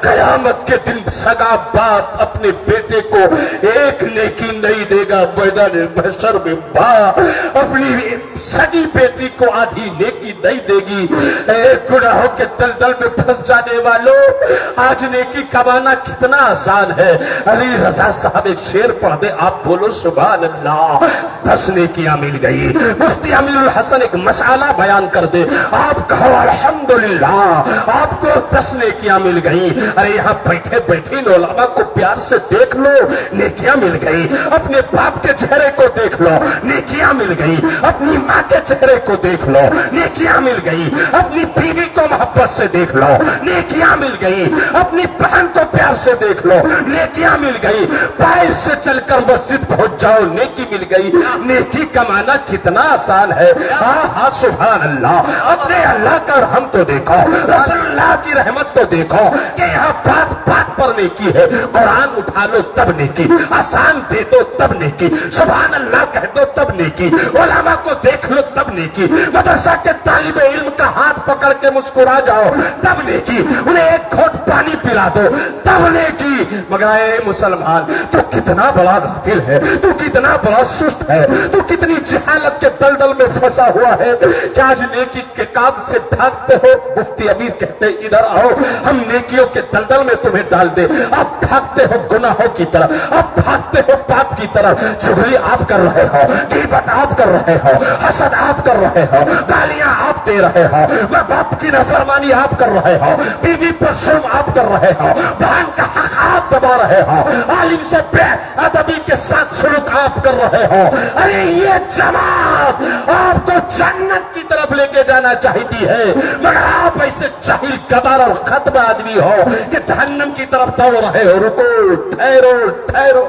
قیامت کے دن سگا باپ اپنے بیٹے کو ایک نیکی نہیں دے گا، میدان محشر میں باپ اپنی سگی بیٹی کو آدھی نیکی نہیں دے گی۔ ایک گناہوں کے دلدل میں پھنس جانے والوں، آج نیکی کمانا کتنا آسان ہے۔ علی رضا صاحب ایک شعر پڑھ دے، آپ بولو سبحان اللہ۔ 10 نیکیاں مل گئی۔ مفتی امیر الحسن ایک مسئلہ بیان کر دے، آپ کہو الحمدللہ، آپ کو 10 نیکیاں مل گئی۔ ارے یہاں بیٹھے بیٹھے علماء کو پیار سے دیکھ لو، نیکیاں مل گئی۔ اپنے باپ کے چہرے کو دیکھ لو، نیکیاں مل گئی۔ اپنی ماں کے چہرے کو دیکھ لو، نیکیاں مل گئی۔ اپنی بیوی کو محبت سے دیکھ لو، نیکیاں مل گئی۔ اپنی بہن کو پیار سے دیکھ لو، نیکیاں مل گئی۔ پائے سے چل کر مسجد پہنچ جاؤ، نیکی مل گئی۔ نیکی کمانا کتنا آسان ہے۔ ہاں ہاں سبحان اللہ۔ اپنے اللہ کا رحم تو دیکھو، رسول اللہ کی رحمت تو دیکھو کہ یہاں بات بات پر نیکی ہے۔ قرآن اٹھا لو تب نیکی، آسان دے دو تب نیکی، سبحان اللہ کہہ دو تب نیکی، علماء کو دیکھ لو تب نیکی، مدرسہ کے طالب علم کا ہاتھ پکڑ کے مسکرا جاؤ تب نیکی، انہیں ایک گھونٹ پانی پلا دو تب نیکی۔ مگر اے مسلمان، تو کتنا بڑا غافل ہے، تو کتنا بڑا سست ہے، تو کتنی جہالت کے دلدل میں پھنسا ہوا ہے کہ آج نیکی کے کام سے بھاگتے ہو۔ مفتی امیر کہتے ادھر آؤ، ہم نیکیوں کے دلدل میں تمہیں ڈال دے۔ آپ بھاگتے ہو گناہوں کی طرف، آپ بھاگتے ہو پاپ کی طرف، چغلی آپ کر رہے ہو، غیبت آپ کر رہے ہو، حسد آپ کر رہے ہو، گالیاں آپ دے رہے ہو، باپ کی نافرمانی آپ کر رہے ہو، بیوی پر ظلم آپ کر رہے ہو، بہن کا حق آپ دبا رہے ہو، عالم سے بے ادبی کے ساتھ سلوک آپ کر رہے ہو۔ ارے یہ جماعت آپ کو جنت کی طرف لے کے جانا چاہتی ہے، مگر آپ ایسے جاہل گدار اور ختم آدمی ہو کہ جہنم کی طرف دوڑ رہے ہو۔ رکو، ٹھہرو ٹھہرو۔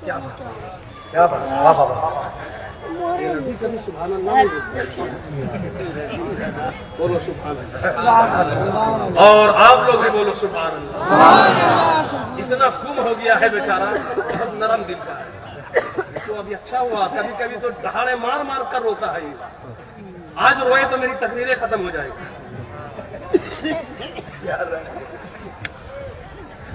کیا بات؟ اور آپ لوگ بھی بولو سبحان اللہ۔ اتنا خم ہو گیا ہے بیچارہ، بہت نرم دل کا ہے تو ابھی اچھا ہوا۔ کبھی کبھی تو دہاڑے مار مار کر روتا ہے، آج روئے تو میری تقریریں ختم ہو جائے گی۔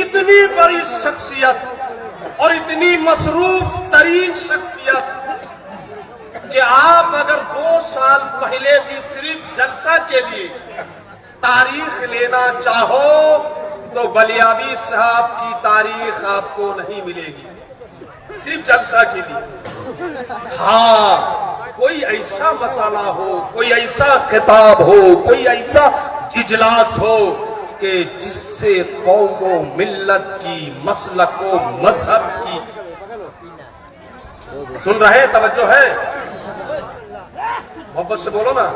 اتنی بڑی شخصیت اور اتنی مصروف ترین شخصیت کہ آپ اگر 2 سال پہلے بھی صرف جلسہ کے لیے تاریخ لینا چاہو تو بلیابی صاحب کی تاریخ آپ کو نہیں ملے گی، صرف جلسہ کے لیے۔ ہاں، کوئی ایسا مسئلہ ہو، کوئی ایسا خطاب ہو، کوئی ایسا اجلاس ہو کہ جس سے قوم و ملت کی، مسلک و مذہب کی، سن رہے، توجہ ہے، محبت سے بولو نا،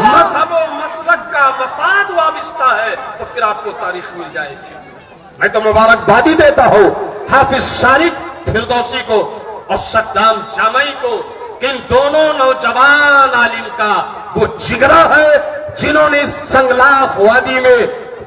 مذہب و مسلک کا مفاد وابستہ ہے تو پھر آپ کو تاریخ مل جائے گی۔ میں تو مبارکبادی دیتا ہوں حافظ شارق فردوسی کو اور صدام جامعی کو کہ ان دونوں نوجوان عالم کا وہ جگرا ہے جنہوں نے سنگلاخ وادی میں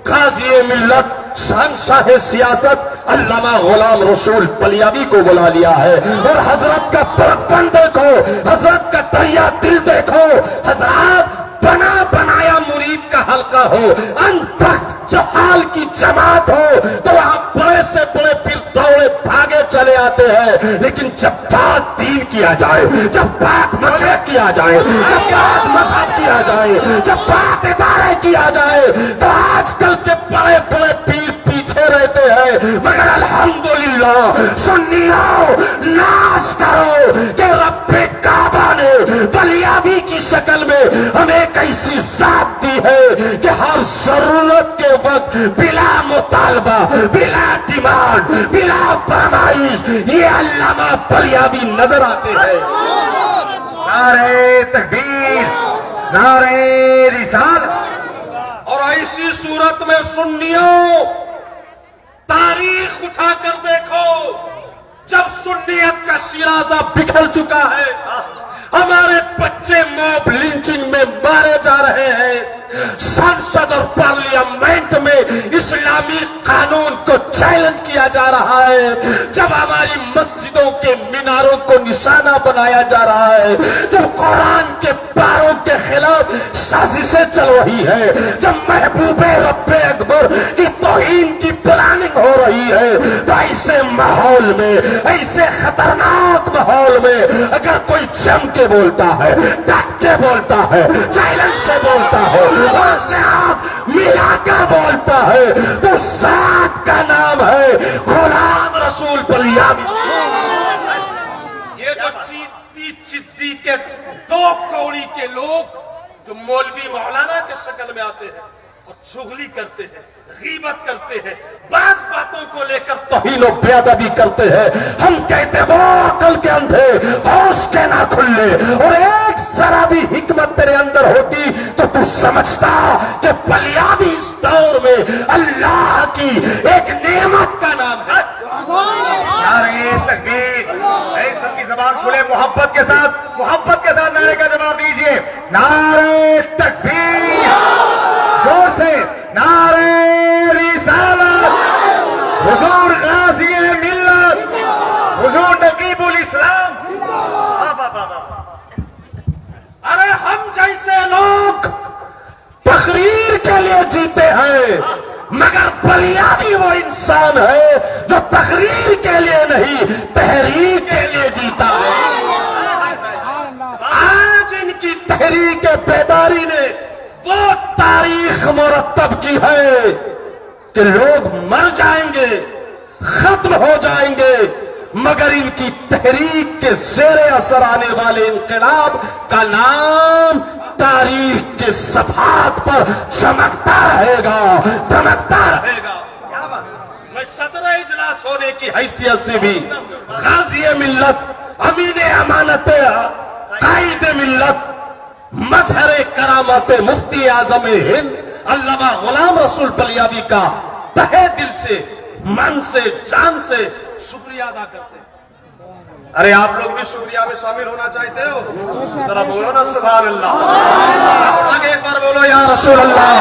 قاضی ملت، شہنشاہ سیاست علامہ غلام رسول پلیابی کو بلا لیا ہے، اور حضرت کا پرپن دیکھو، حضرت کا دریا دل دیکھو، حضرات بنا بنایا مرید کا حلقہ ہو، انتخت جہال کی جماعت ہو تو وہاں بڑے سے بڑے پھر دوڑے بھاگے چلے آتے ہیں، لیکن جب بات دین کیا جائے، جب بات مسلک کیا جائے، جب بات مذہب کیا جائے، جب بات ادارے کیا جائے تو آج کل کے بڑے بڑے پیر پیچھے رہتے ہیں، مگر الحمدللہ سنیوں ناز کرو کہ رب کعبہ نے بلیابی کی شکل میں ہمیں ایک ایسی ذات دی ہے کہ ہر ضرورت کے وقت بلا مطالبہ، بلا ڈیمانڈ، بلا فرمائش یہ علامہ بلیابی نظر آتے ہیں۔ نعرہ تکبیر، نعرہ رسالت۔ اور ایسی صورت میں سنیوں تاریخ اٹھا کر دیکھو، جب سنیت کا شیرازہ بکھر چکا ہے، ہمارے بچے موب لنچنگ میں مارے جا رہے ہیں، سنسد اور پارلیمنٹ میں اسلامی قانون کو چیلنج کیا جا رہا ہے، جب ہماری مسجدوں کے میناروں کو نشانہ بنایا جا رہا ہے، جب قرآن کے پاروں کے خلاف سازشیں چل رہی ہے، جب محبوب رب اکبر کی توہین کی پلاننگ ہو رہی ہے، تو ایسے ماحول میں، ایسے خطرناک ماحول میں اگر کوئی جم کے بولتا ہے، ڈٹ کے بولتا ہے، چیلنج سے بولتا ہے اور سے ہاتھ ملا کر بولتا ہے تو ذات کا نام ہے غلام رسول پلیابی۔ یہ جو چیتی چتی کے 2 کوڑی کے لوگ جو مولوی مولانا کے شکل میں آتے ہیں اور چغلی کرتے ہیں، غیبت کرتے ہیں، بعض باتوں کو لے کر توہین و بے ادبی کرتے ہیں، ہم کہتے ہیں وہ عقل کے اندھے ہوش کے نہ کھلے، اور ایک ذرا بھی حکمت تیرے اندر ہوتی تو تو سمجھتا کہ پلیابی اس دور میں اللہ کی ایک نعمت کا نام ہے۔ نعرہ تکبیر، اے سب کی زبان کھلے، محبت کے ساتھ نعرے کا جواب دیجئے، نعرہ تکبیر، زور سے نعرہ رسالت، حضور غازی ملت، حضور نقیب الاسلام۔ ارے ہم جیسے لوگ تقریر کے لیے جیتے ہیں، مگر بلیابی وہ انسان ہے جو تقریر کے لیے نہیں، تحریک کے لیے جیتا ہے۔ آج ان کی تحریک بیداری نے وہ تاریخ مرتب کی ہے کہ لوگ مر جائیں گے، ختم ہو جائیں گے، مگر ان کی تحریک کے زیر اثر آنے والے انقلاب کا نام تاریخ کے صفحات پر چمکتا رہے گا، دمکتا رہے گا۔ میں صدر اجلاس ہونے کی حیثیت سے بھی غازی ملت، امین امانت، قائد ملت، مظہر کرامت، مفتی اعظم ہند علامہ غلام رسول پلیابی کا تہہ دل سے، من سے، جان سے شکریہ ادا کرتے ہیں۔ ارے آپ لوگ بھی شکریہ میں شامل ہونا چاہتے ہو؟ ذرا بولو نا سبحان اللہ، آگے ایک بار بولو یا رسول اللہ۔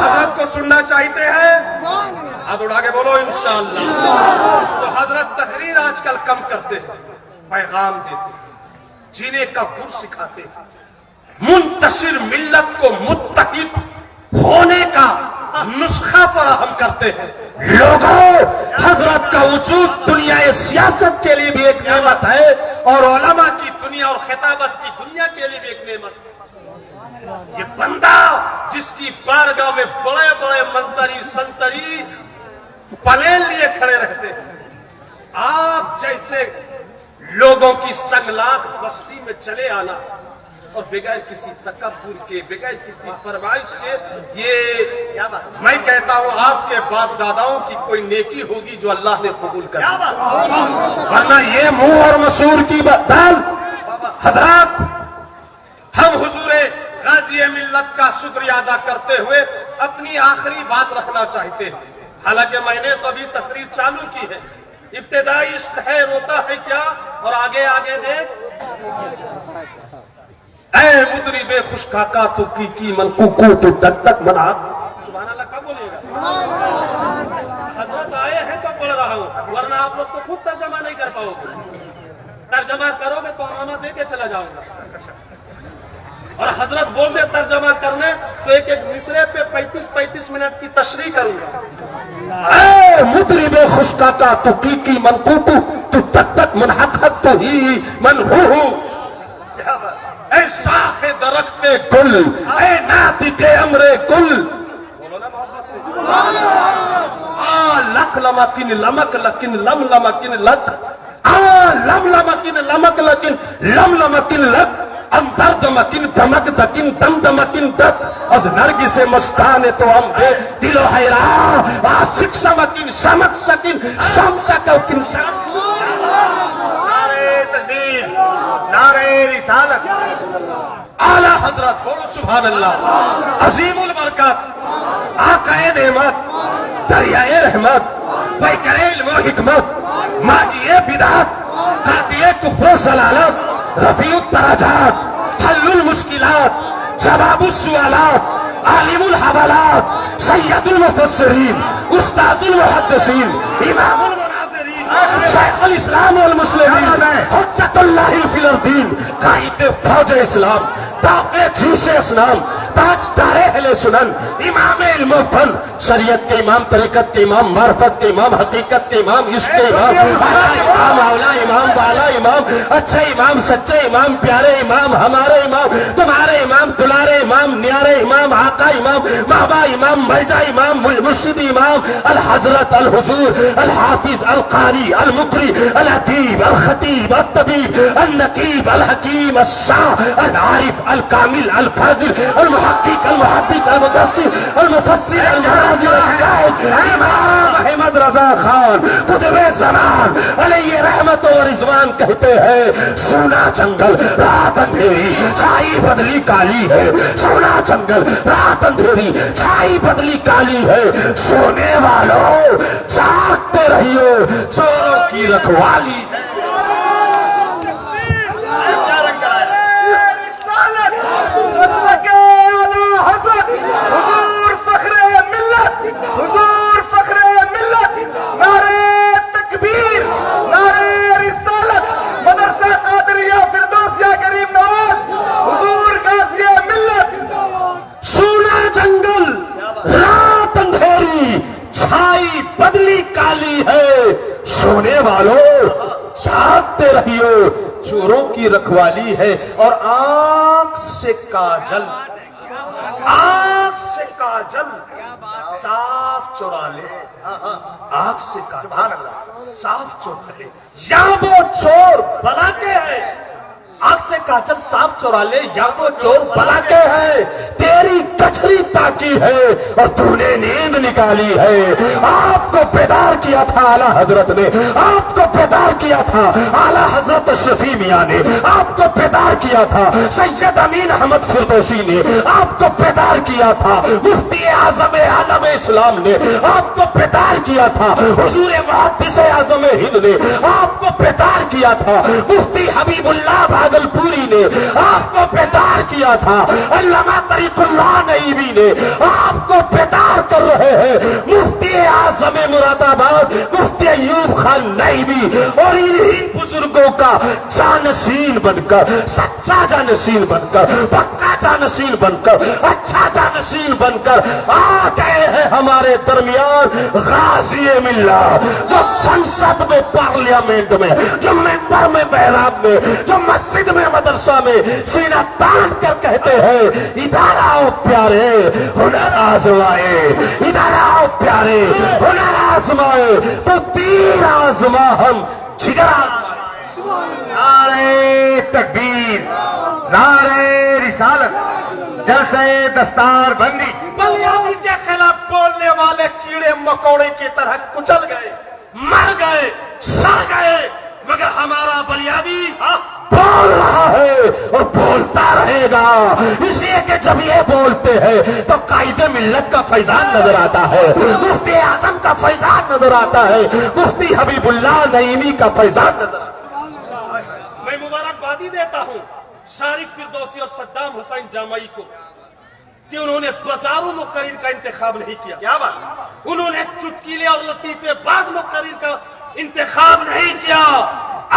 حضرت کو سننا چاہتے ہیں؟ ہاتھ اٹھا کے بولو انشاءاللہ۔ تو حضرت تقریر آج کل کم کرتے ہیں، پیغام دیتے ہیں، جینے کا گر سکھاتے ہیں، منتشر ملت کو متحد ہونے کا نسخہ فراہم کرتے ہیں۔ لوگوں حضرت کا وجود دنیا سیاست کے لیے بھی ایک نعمت ہے اور علماء کی دنیا اور خطابت کی دنیا کے لیے بھی ایک نعمت ہے۔ یہ بندہ جس کی بارگاہ میں بڑے بڑے منتری سنتری پلین لیے کھڑے رہتے ہیں، آپ جیسے لوگوں کی سنگلاخ بستی میں چلے آنا اور بغیر کسی تکبر کے بغیر کسی فرمائش کے، یہ میں کہتا ہوں آپ کے باپ داداؤں کی کوئی نیکی ہوگی جو اللہ نے قبول کر لی، ورنہ یہ منہ اور مسور کی دال۔ حضرات، ہم حضور غازی ملت کا شکریہ ادا کرتے ہوئے اپنی آخری بات رکھنا چاہتے ہیں، حالانکہ میں نے تو ابھی تقریر چالو کی ہے۔ ابتدائی عشق ہے روتا ہے کیا، اور آگے آگے دیکھ، اے مدری بے خوش کاکا تو کی من کوکو تو دک دک منا۔ سبحان اللہ کب بولے گا؟ حضرت آئے ہیں تو پڑھ رہا ہوں، ورنہ آپ لوگ تو خود ترجمہ نہیں کر پاؤ گے، ترجمہ کرو گے تو انعامات دے کے چلا جاؤں گا، اور حضرت بول دے ترجمہ کرنے تو ایک ایک مصرے پہ 35 منٹ کی تشریح کروں گا۔ اے مدری بے خوش کاکا تو کی من کوکو تو دک دک منحقق تو ہی من ہو، اے شاخ درخت گل، اے ناطق امر گل، بولو نا محبت سے، لک لمکن لمک لکن لم لمکن لک، لم لمکن لمک لکن لم لمکن لک، ام درد مکن دمک دکن دم دمکن دک، از نرگی سے مستانے تو ہم بے دل و حیران، عاشق سمکن سمک سکن شم سکن شم۔ نعرہ تکبیر، نعرہ رسالت، اعلی حضرت، بولو سبحان اللہ، عظیم البرکت، آقا نعمت، دریائے رحمت، پیکر علم و حکمت، ماہی بدعت، قاطع کفر و ضلالت، رفیع الدرجات، حل المشکلات، جواب السوالات، عالم الحوالات، سید المفسرین، استاذ المحدثین، امام المناظرین، شیخ الاسلام والمسلمین، حجت اللہ فی الارضین، قائد فوج اسلام، دافع جیش اسلام، تاجدار اہل سنن، امام علم و فن، شریعت کے امام، طریقت کے امام، معرفت کے امام، حقیقت کے امام، عشق کے امام، امام، اولا امام، بالا امام، اچھے امام، سچے امام، پیارے امام، ہمارے امام، تمہارے امام، دلارے امام، نیارے امام، آقا امام، بابا امام، ملجا امام، مرشد امام، الحضرت الحضور الحافظ القاری المقری الادیب الخطیب الطبیب النقیب الحکیم الشاہ العارف الکامل الفاضل المحقق المحدث المدثر المفسر المناظر الشاہد امام احمد رضا خان قطب زمان علیہ رحمت و رضوان کہتے ہیں، سونا جنگل رات اندھیری چھائی بدلی کالی ہے، سونا جنگل رات اندھیری چھائی بدلی کالی ہے، سونے والوں جاگتے رہیے، چوروں کی رکھوالی ہے۔ حضور فخر ملت، نعرہ تکبیر، نعرہ رسالت، مدرسہ قادریہ فردوسیہ کریم نواز، حضور غازی ملت۔ سونا جنگل رات اندھیری چھائی بدلی کالی ہے، سونے والوں جاگتے رہیے، چوروں کی رکھوالی ہے، اور آنکھ سے کاجل، آنکھ سے کاجل صاف چورا لے، آنکھ سے کاجل صاف چورا لے، یا وہ چور بلا کے ہے، آنکھ سے کاجل صاف چورا لے، یا وہ چور بلا کے ہے، تیری کچھری تاکی ہے اور تو نے نیند نکالی ہے۔ آپ کو بیدار کیا تھا اعلیٰ حضرت نے، آپ کو بیدار کیا تھا اعلیٰ حضرت شفیع میاں نے، آپ کو بیدار کیا تھا سید امین احمد فردوسی نے، آپ کو بیدار کیا تھا مفتی اعظم عالم اسلام نے، آپ کو بیدار کیا تھا حضور محدث اعظم ہند نے، آپ کو بیدار کیا تھا مفتی حبیب اللہ بھاگل پوری نے، آپ کو بیدار کیا تھا علامہ طریق اللہ نعیمی نے، آپ کو بیدار کر رہے ہیں مفتی اعظم مراد آباد مفتی ایوب خان نعیمی، اور اور انہی بزرگوں کا جانشین بن کر، سچا جانشین بن کر، پکا جانشین بن کر، اچھا جانشین بن کر آ گئے ہیں ہمارے درمیان غازی ملت، جو سنسد میں، پارلیمنٹ میں، جو ممبر میں، محراب میں، جو مسجد میں، مدرسہ میں سینہ تان کر کہتے ہیں ادھر آؤ پیارے ہنر آزمائے، ادھر آؤ پیارے ہنر آزمائے، تو تیر آزما ہم جگر آزمائے۔ نعرہ تکبیر، نعرہ رسالت، جلسہ دستار بندی۔ بلیابی کے خلاف بولنے والے کیڑے مکوڑے کی طرح کچل گئے، مر گئے، سڑ گئے، مگر ہمارا بلیابی بول رہا ہے اور بولتا رہے گا، اس لیے کہ جب یہ بولتے ہیں تو قائد ملت کا فیضان نظر آتا ہے، مفتی اعظم کا فیضان نظر آتا ہے، مفتی حبیب اللہ نعیمی کا فیضان نظر آتا ہے۔ میں مبارکبادی دیتا ہوں شارق فردوسی اور صدام حسین جامعی کو کہ انہوں نے بازاروں مقرر کا انتخاب نہیں کیا۔ کیا بات؟ انہوں نے چٹکیلے اور لطیفے باز مقرر کا انتخاب نہیں کیا،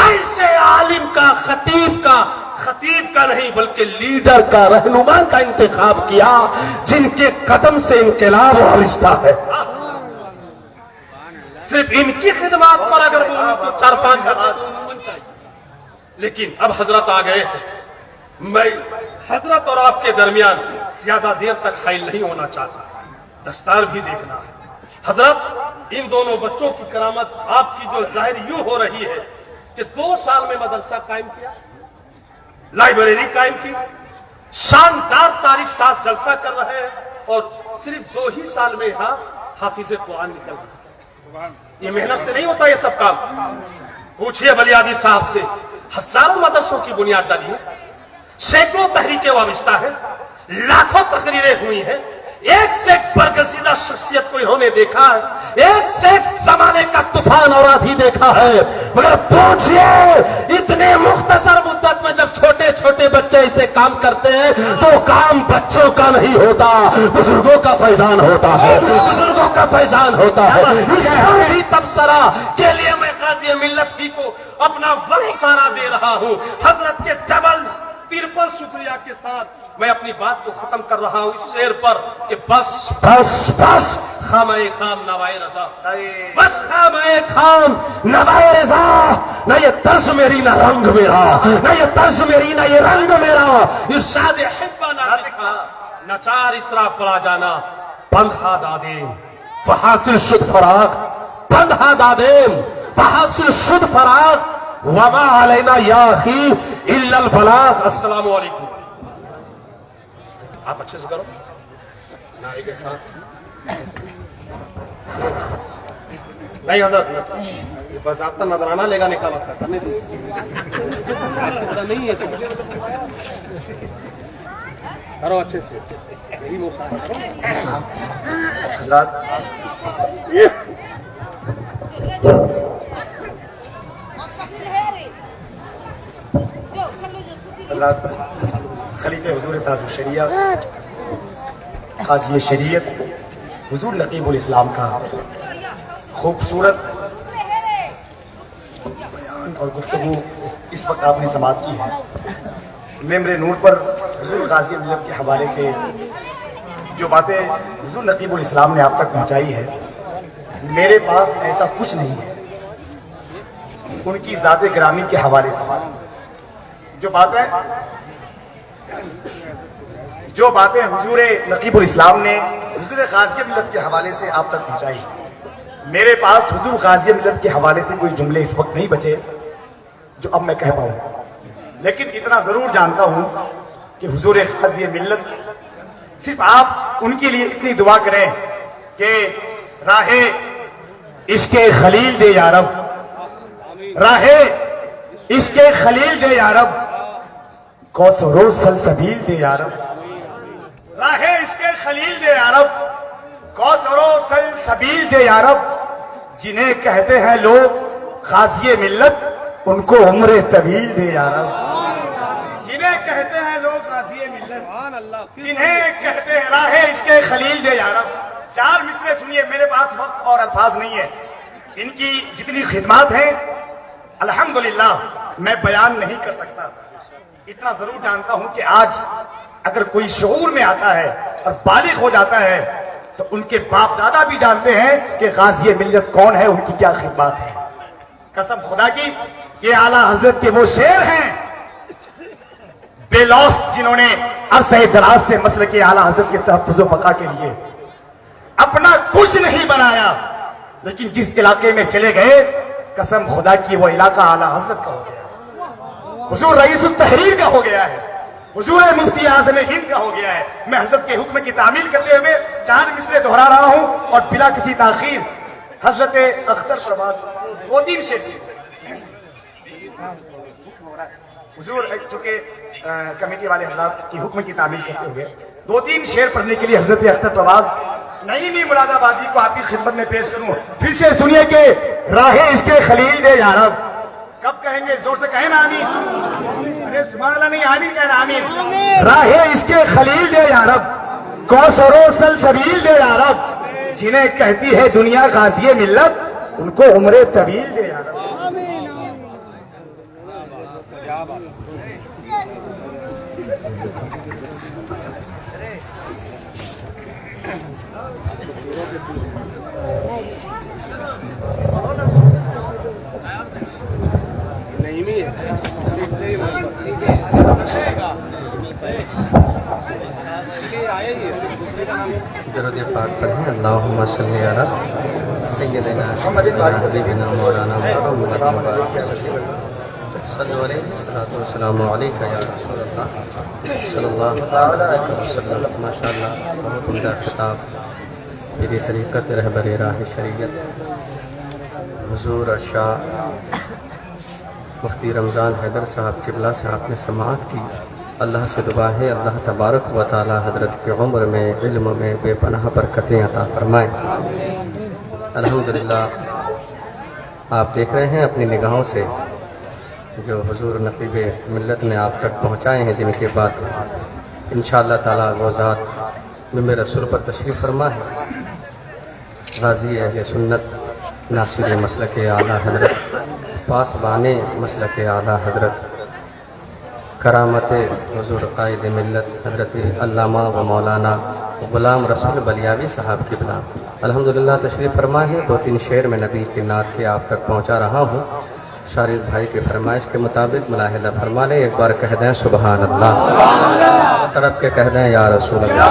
ایسے عالم کا، خطیب کا نہیں بلکہ لیڈر کا، رہنما کا انتخاب کیا جن کے قدم سے انقلاب وابستہ ہے۔ صرف ان کی خدمات پر اگر بولوں تو 4-5 گھنٹے، لیکن اب حضرت آ گئے ہیں، میں حضرت اور آپ کے درمیان زیادہ دیر تک حائل نہیں ہونا چاہتا، دستار بھی دیکھنا ہے۔ حضرت، ان دونوں بچوں کی کرامت آپ کی جو ظاہر یوں ہو رہی ہے کہ 2 سال میں مدرسہ قائم کیا، لائبریری قائم کی، شاندار تاریخ ساز جلسہ کر رہے ہیں، اور صرف 2 ہی سال میں یہاں حافظ قرآن نکل رہے۔ یہ محنت سے نہیں ہوتا یہ سب کام۔ پوچھئے بلیابی صاحب سے، ہزاروں مدرسوں کی بنیاد ڈالی ہے، سینکڑوں تحریکیں وابستہ ہیں، لاکھوں تقریریں ہوئی ہیں، ایک سے ایک برگزیدہ شخصیت کو انہوں نے دیکھا ہے، ایک سے ایک زمانے کا طوفان اور آندھی دیکھا ہے، مگر پوچھئے اتنے مختصر مدت میں جب چھوٹے چھوٹے بچے اسے کام کرتے ہیں تو کام بچوں کا نہیں ہوتا، بزرگوں کا فیضان ہوتا ہے، بزرگوں کا فیضان ہوتا ہے۔ اس ہی تبصرہ کے لیے میں غازی ملت ہی کو اپنا وقت سارا دے رہا ہوں۔ حضرت کے ڈبل ترپل شکریہ کے ساتھ میں اپنی بات کو ختم کر رہا ہوں اس شعر پر کہ بس بس بس خامہ خام نوائے رضا، بس خامہ خام نوائے رضا، نہ یہ طرز میری نہ رنگ میرا، نہ یہ طرز میری نہ یہ رنگ میرا، ارشاد حبہ نہ دکھا، نچار اسرا پڑا جانا، بندھا دادیم فحاصل شد فراق، بندھا دادیم فحاصل شد فراق، وما علینا یا اخی الا البلاغ۔ السلام علیکم۔ آپ اچھے سے کرو نعرے کے ساتھ۔ نہیں حضرت، یہ بس آپ کا نظرانہ لے گا نکالا تھا، کرنے دو، نہیں ہے سب کرو اچھے سے، یہی موقع ہے۔ حضرات، حضرات، خلیفہ حضور تاج الشریعت حاجی شریعت حضور نقیب الاسلام کا خوبصورت بیان اور گفتگو اس وقت آپ نے سماعت کی ہے۔ ممبر نور پر حضور غازی ملت کے حوالے سے جو باتیں حضور نقیب الاسلام نے آپ تک پہنچائی ہے، میرے پاس ایسا کچھ نہیں ہے۔ ان کی ذات گرامی کے حوالے سے جو باتیں حضور نقیب الاسلام نے حضور غازی ملت کے حوالے سے آپ تک پہنچائی، میرے پاس حضور غازی ملت کے حوالے سے کوئی جملے اس وقت نہیں بچے جو اب میں کہہ پاؤں، لیکن اتنا ضرور جانتا ہوں کہ حضور غازی ملت صرف آپ ان کے لیے اتنی دعا کریں کہ راہ عشق خلیل دے یا رب، راہ عشق خلیل دے یا رب، کوثر و سلسبیل دے یا رب، راہ عشق خلیل دے یا رب، کوثر و سلسبیل دے یا رب، جنہیں کہتے ہیں لوگ غازی ملت ان کو عمر طویل دے یا رب، جنہیں کہتے ہیں لوگ غازی ملت، جنہیں کہتے ہیں راہ عشق خلیل دے یا رب۔ 4 مصرے سنیے، میرے پاس وقت اور الفاظ نہیں ہے، ان کی جتنی خدمات ہیں الحمدللہ میں بیان نہیں کر سکتا، اتنا ضرور جانتا ہوں کہ آج اگر کوئی شعور میں آتا ہے اور بالغ ہو جاتا ہے تو ان کے باپ دادا بھی جانتے ہیں کہ غازی ملت کون ہے، ان کی کیا خدمات ہے۔ قسم خدا کی یہ اعلیٰ حضرت کے وہ شیر ہیں بے لوث جنہوں نے عرصہ دراز سے مسلک اعلیٰ حضرت کے تحفظ و بقا کے لیے اپنا کچھ نہیں بنایا، لیکن جس علاقے میں چلے گئے قسم خدا کی وہ علاقہ اعلیٰ حضرت کا ہو گیا، حضور رئیس التحریر کا ہو گیا ہے، حضور مفتی اعظم ہند کا ہو گیا ہے۔ میں حضرت کے حکم کی تعمیل کرتے ہوئے 4 مصرے دہرا رہا ہوں اور بلا کسی تاخیر حضرت اختر پرواز 2-3 شعر حضور چونکہ کمیٹی والے حضرات کی حکم کی تعمیل کرتے ہوئے 2-3 شعر پڑھنے کے لیے حضرت اختر پرواز نعیمی مراد آبادی کو آپ کی خدمت میں پیش کروں۔ پھر سے سنیے کہ راہ عشق خلیل دے یارب، کب کہیں گے؟ زور سے کہیں نا آمین، ارے سبحان اللہ نہیں، آمین کہنا، آمین۔ راہ عشق خلیل دے یارب، کوثر و سلسبیل دے یارب، جنہیں کہتی ہے دنیا غازی ملت، ان کو عمر طویل دے یارب۔ درود پاک پڑھیں، اللہم صلی علی سیدنا حبیبنا مولانا محمد صلی علیہ السلام علیکہ یا رسول اللہ صلی اللہ تعالی علیہ وسلم۔ ماشاءاللہ بہت عمدہ خطاب میری طریقت رہبر راہ شریعت حضور شاہ مفتی رمضان حیدر صاحب قبلہ سے آپ نے سماعت کی۔ اللہ سے دعا ہے اللہ تبارک و تعالی حضرت کی عمر میں، علم میں بے پناہ برکتیں عطا فرمائیں۔ الحمدللہ آپ دیکھ رہے ہیں اپنی نگاہوں سے جو حضور نقیب ملت نے آپ تک پہنچائے ہیں، جن کے بعد انشاءاللہ تعالی وہ ذات ممبر رسول پر تشریف فرما ہے۔ غازی اہل سنت، ناصر مسلک اعلیٰ حضرت، پاسبان مسلک اعلیٰ حضرت، کرامت حضور قائد ملت حضرت علامہ و مولانا غلام رسول بلیاوی صاحب کی بنا الحمدللہ تشریف فرما ہے۔ 2-3 شعر میں نبی کی نعت کے آپ تک پہنچا رہا ہوں۔ شارد بھائی کی فرمائش کے مطابق ملاحظہ فرما لیں، ایک بار کہہ دیں سبحان اللہ، طرف کے کہہ دیں یا رسول اللہ۔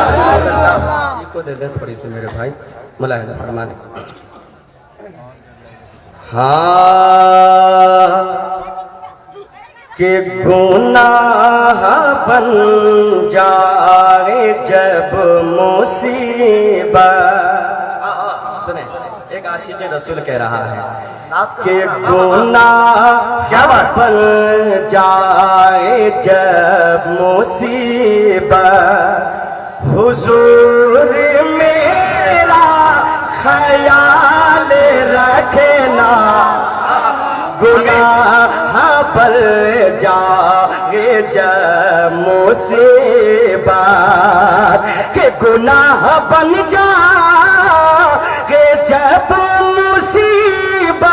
یہ کو دے دیں تھوڑی سی میرے بھائی، ملاحظہ فرما لیں۔ ہاں کہ گناہ بن جائے جب مصیبت، سنیں ایک عاشق رسول کہہ رہا ہے کہ گناہ بن جائے جب مصیبت، حضور میرا خیال رکھنا، گناہ پر جائے جب مصیبت، کہ گناہ بن جائے جب مصیبت،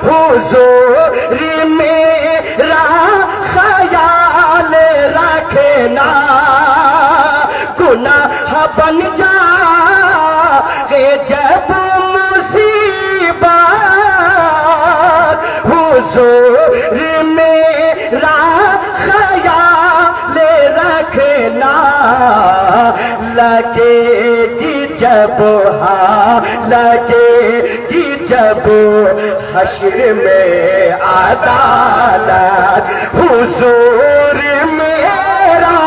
حضور میرا خیال رکھنا، گناہ بن جائے جب حضور میرا خیال رکھنا، لگے گی جب لگے گی جب حشر میں عدالت، حضور میرا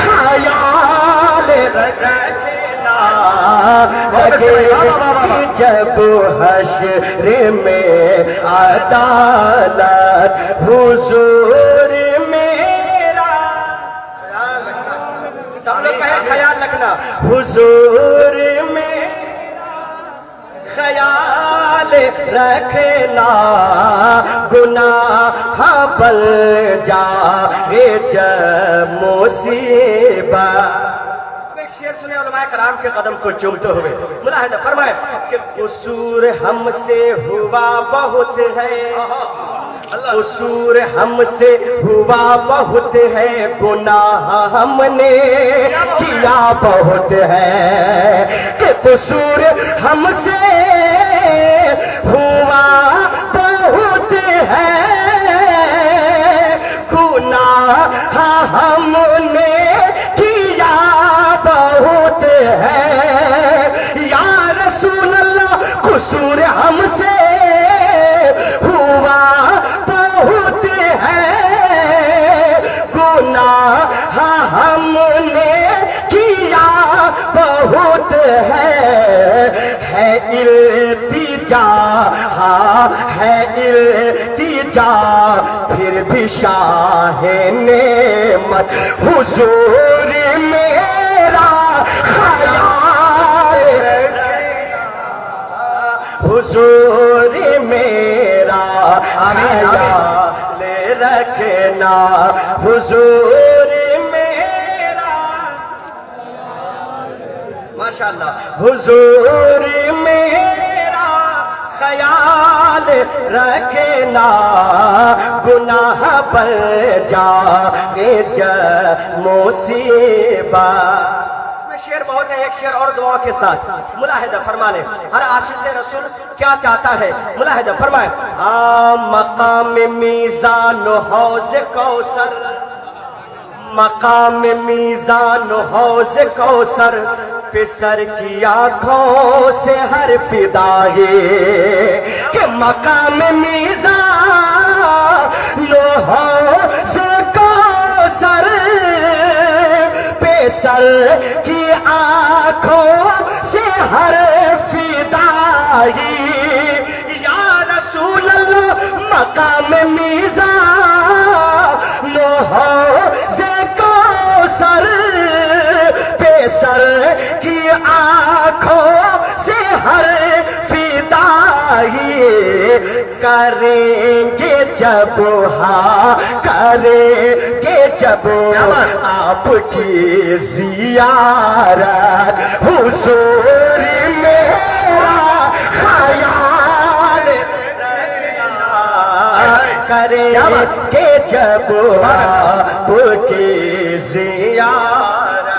خیال رکھنا، لگے گی جب حشر میں عدالت، حضور میرا سب لوگ کہیں خیال رکھنا، حضور میرا خیال رکھنا، گناہ بن جائے جب مصیبت۔ ایک شعر سنے علماء کرام کے قدم کو چومتے ہوئے ملاحظہ فرمائے کہ قصور ہم سے ہوا بہت ہے، قصور ہم سے ہوا بہت ہے، گناہ ہم نے کیا بہت ہے، کہ قصور ہم سے ہوا بہت ہے، گناہ ہم نے کیا بہت ہے، یا رسول اللہ قصور ہم سے ہوا بہت ہے، گناہ ہم نے کیا بہت ہے التجا، ہے التجا، پھر بھی شاہ نعمت حضور میرا خیال، حضور میرا خیال رکھنا، حضور میرا ماشاءاللہ، حضور میرا خیال رکھنا، گناہ پر جائے جب مصیبت۔ شعر بہت ہے، ایک شعر اور دعا کے ساتھ ملاحظہ فرما لیں، ہر عاشق رسول کیا چاہتا ہے، ملاحظہ فرمائے، مقام میزان و حوض کوثر، مقام میزان و حوض کوثر پہ سر کی آنکھوں سے ہر فدائے، کہ مقام میزان و حوض کوثر پہ سر کی آنکھوں سے ہر فدائی، یا رسول اللہ مقام میزان و حوض کوثر پہ سر کی آنکھوں سے ہر فدائی، کریں گے جب ہاں کریں گے جب آپ کی زیارت، حضور میرا خیال کریں گے جب آپ کی زیارت۔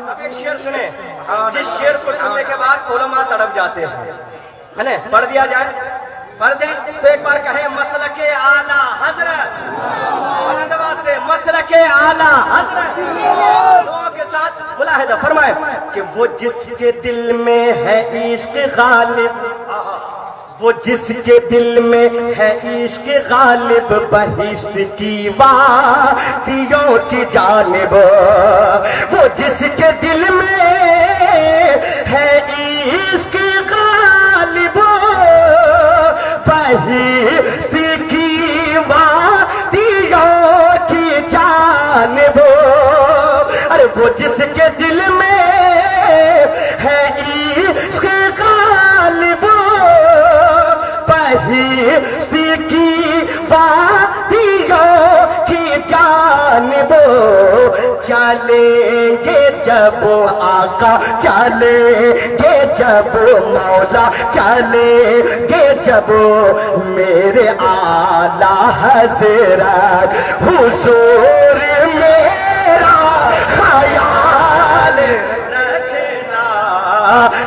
اب ایک شعر سنیں، جس شعر کو سننے کے بعد علماء تڑپ جاتے ہیں، ہے نا، پڑھ دیا جائے، پڑھ دیں تو ایک بار کہیں مسلک اعلیٰ حضرت، بلند آواز سے مسلک اعلیٰ حضرت، دعا کے ساتھ ملاحظہ فرمائے کہ وہ جس کے دل میں ہے عشق غالب، وہ جس کے دل میں ہے عشق غالب، بہشت کی وادیوں کی جانب، وہ جس کے دل میں ہے عشق غالب، بہشت کی وادیوں کی جانب، ارے وہ جس کے دل میں ہے عشق غالب، بہشت کی وادیوں کی جانب، چلیں گے جب آقا، چلیں گے جب مولا، چلیں گے جب میرے اعلیٰ حضرت، حضور میرا خیال رکھنا،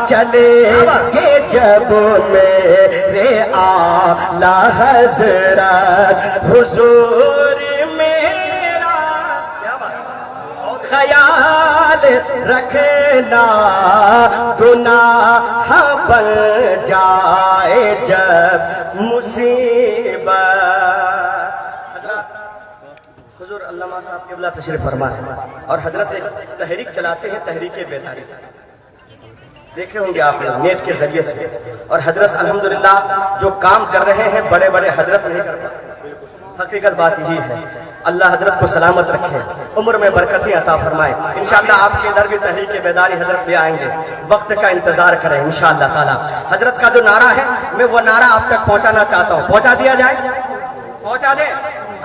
چلیں گے جب میرے اعلیٰ حضرت، حضور میرا خیال رکھنا، گناہ بن جائے جب مصیبت۔ حضور علامہ صاحب قبلہ تشریف فرما ہے اور حضرت ایک تحریک چلاتے ہیں، تحریک بیداری، دیکھے ہوں گے آپ نے نیٹ کے ذریعے سے، اور حضرت الحمدللہ جو کام کر رہے ہیں بڑے بڑے حضرت نہیں کر پاتے، حقیقت بات یہی ہے۔ اللہ حضرت کو سلامت رکھے، عمر میں برکتیں عطا فرمائے۔ انشاءاللہ آپ کے ادھر بھی تحریک بیداری حضرت لے آئیں گے، وقت کا انتظار کریں انشاءاللہ تعالی۔ حضرت کا جو نعرہ ہے میں وہ نعرہ آپ تک پہنچانا چاہتا ہوں، پہنچا دیا جائے، پہنچا دیں۔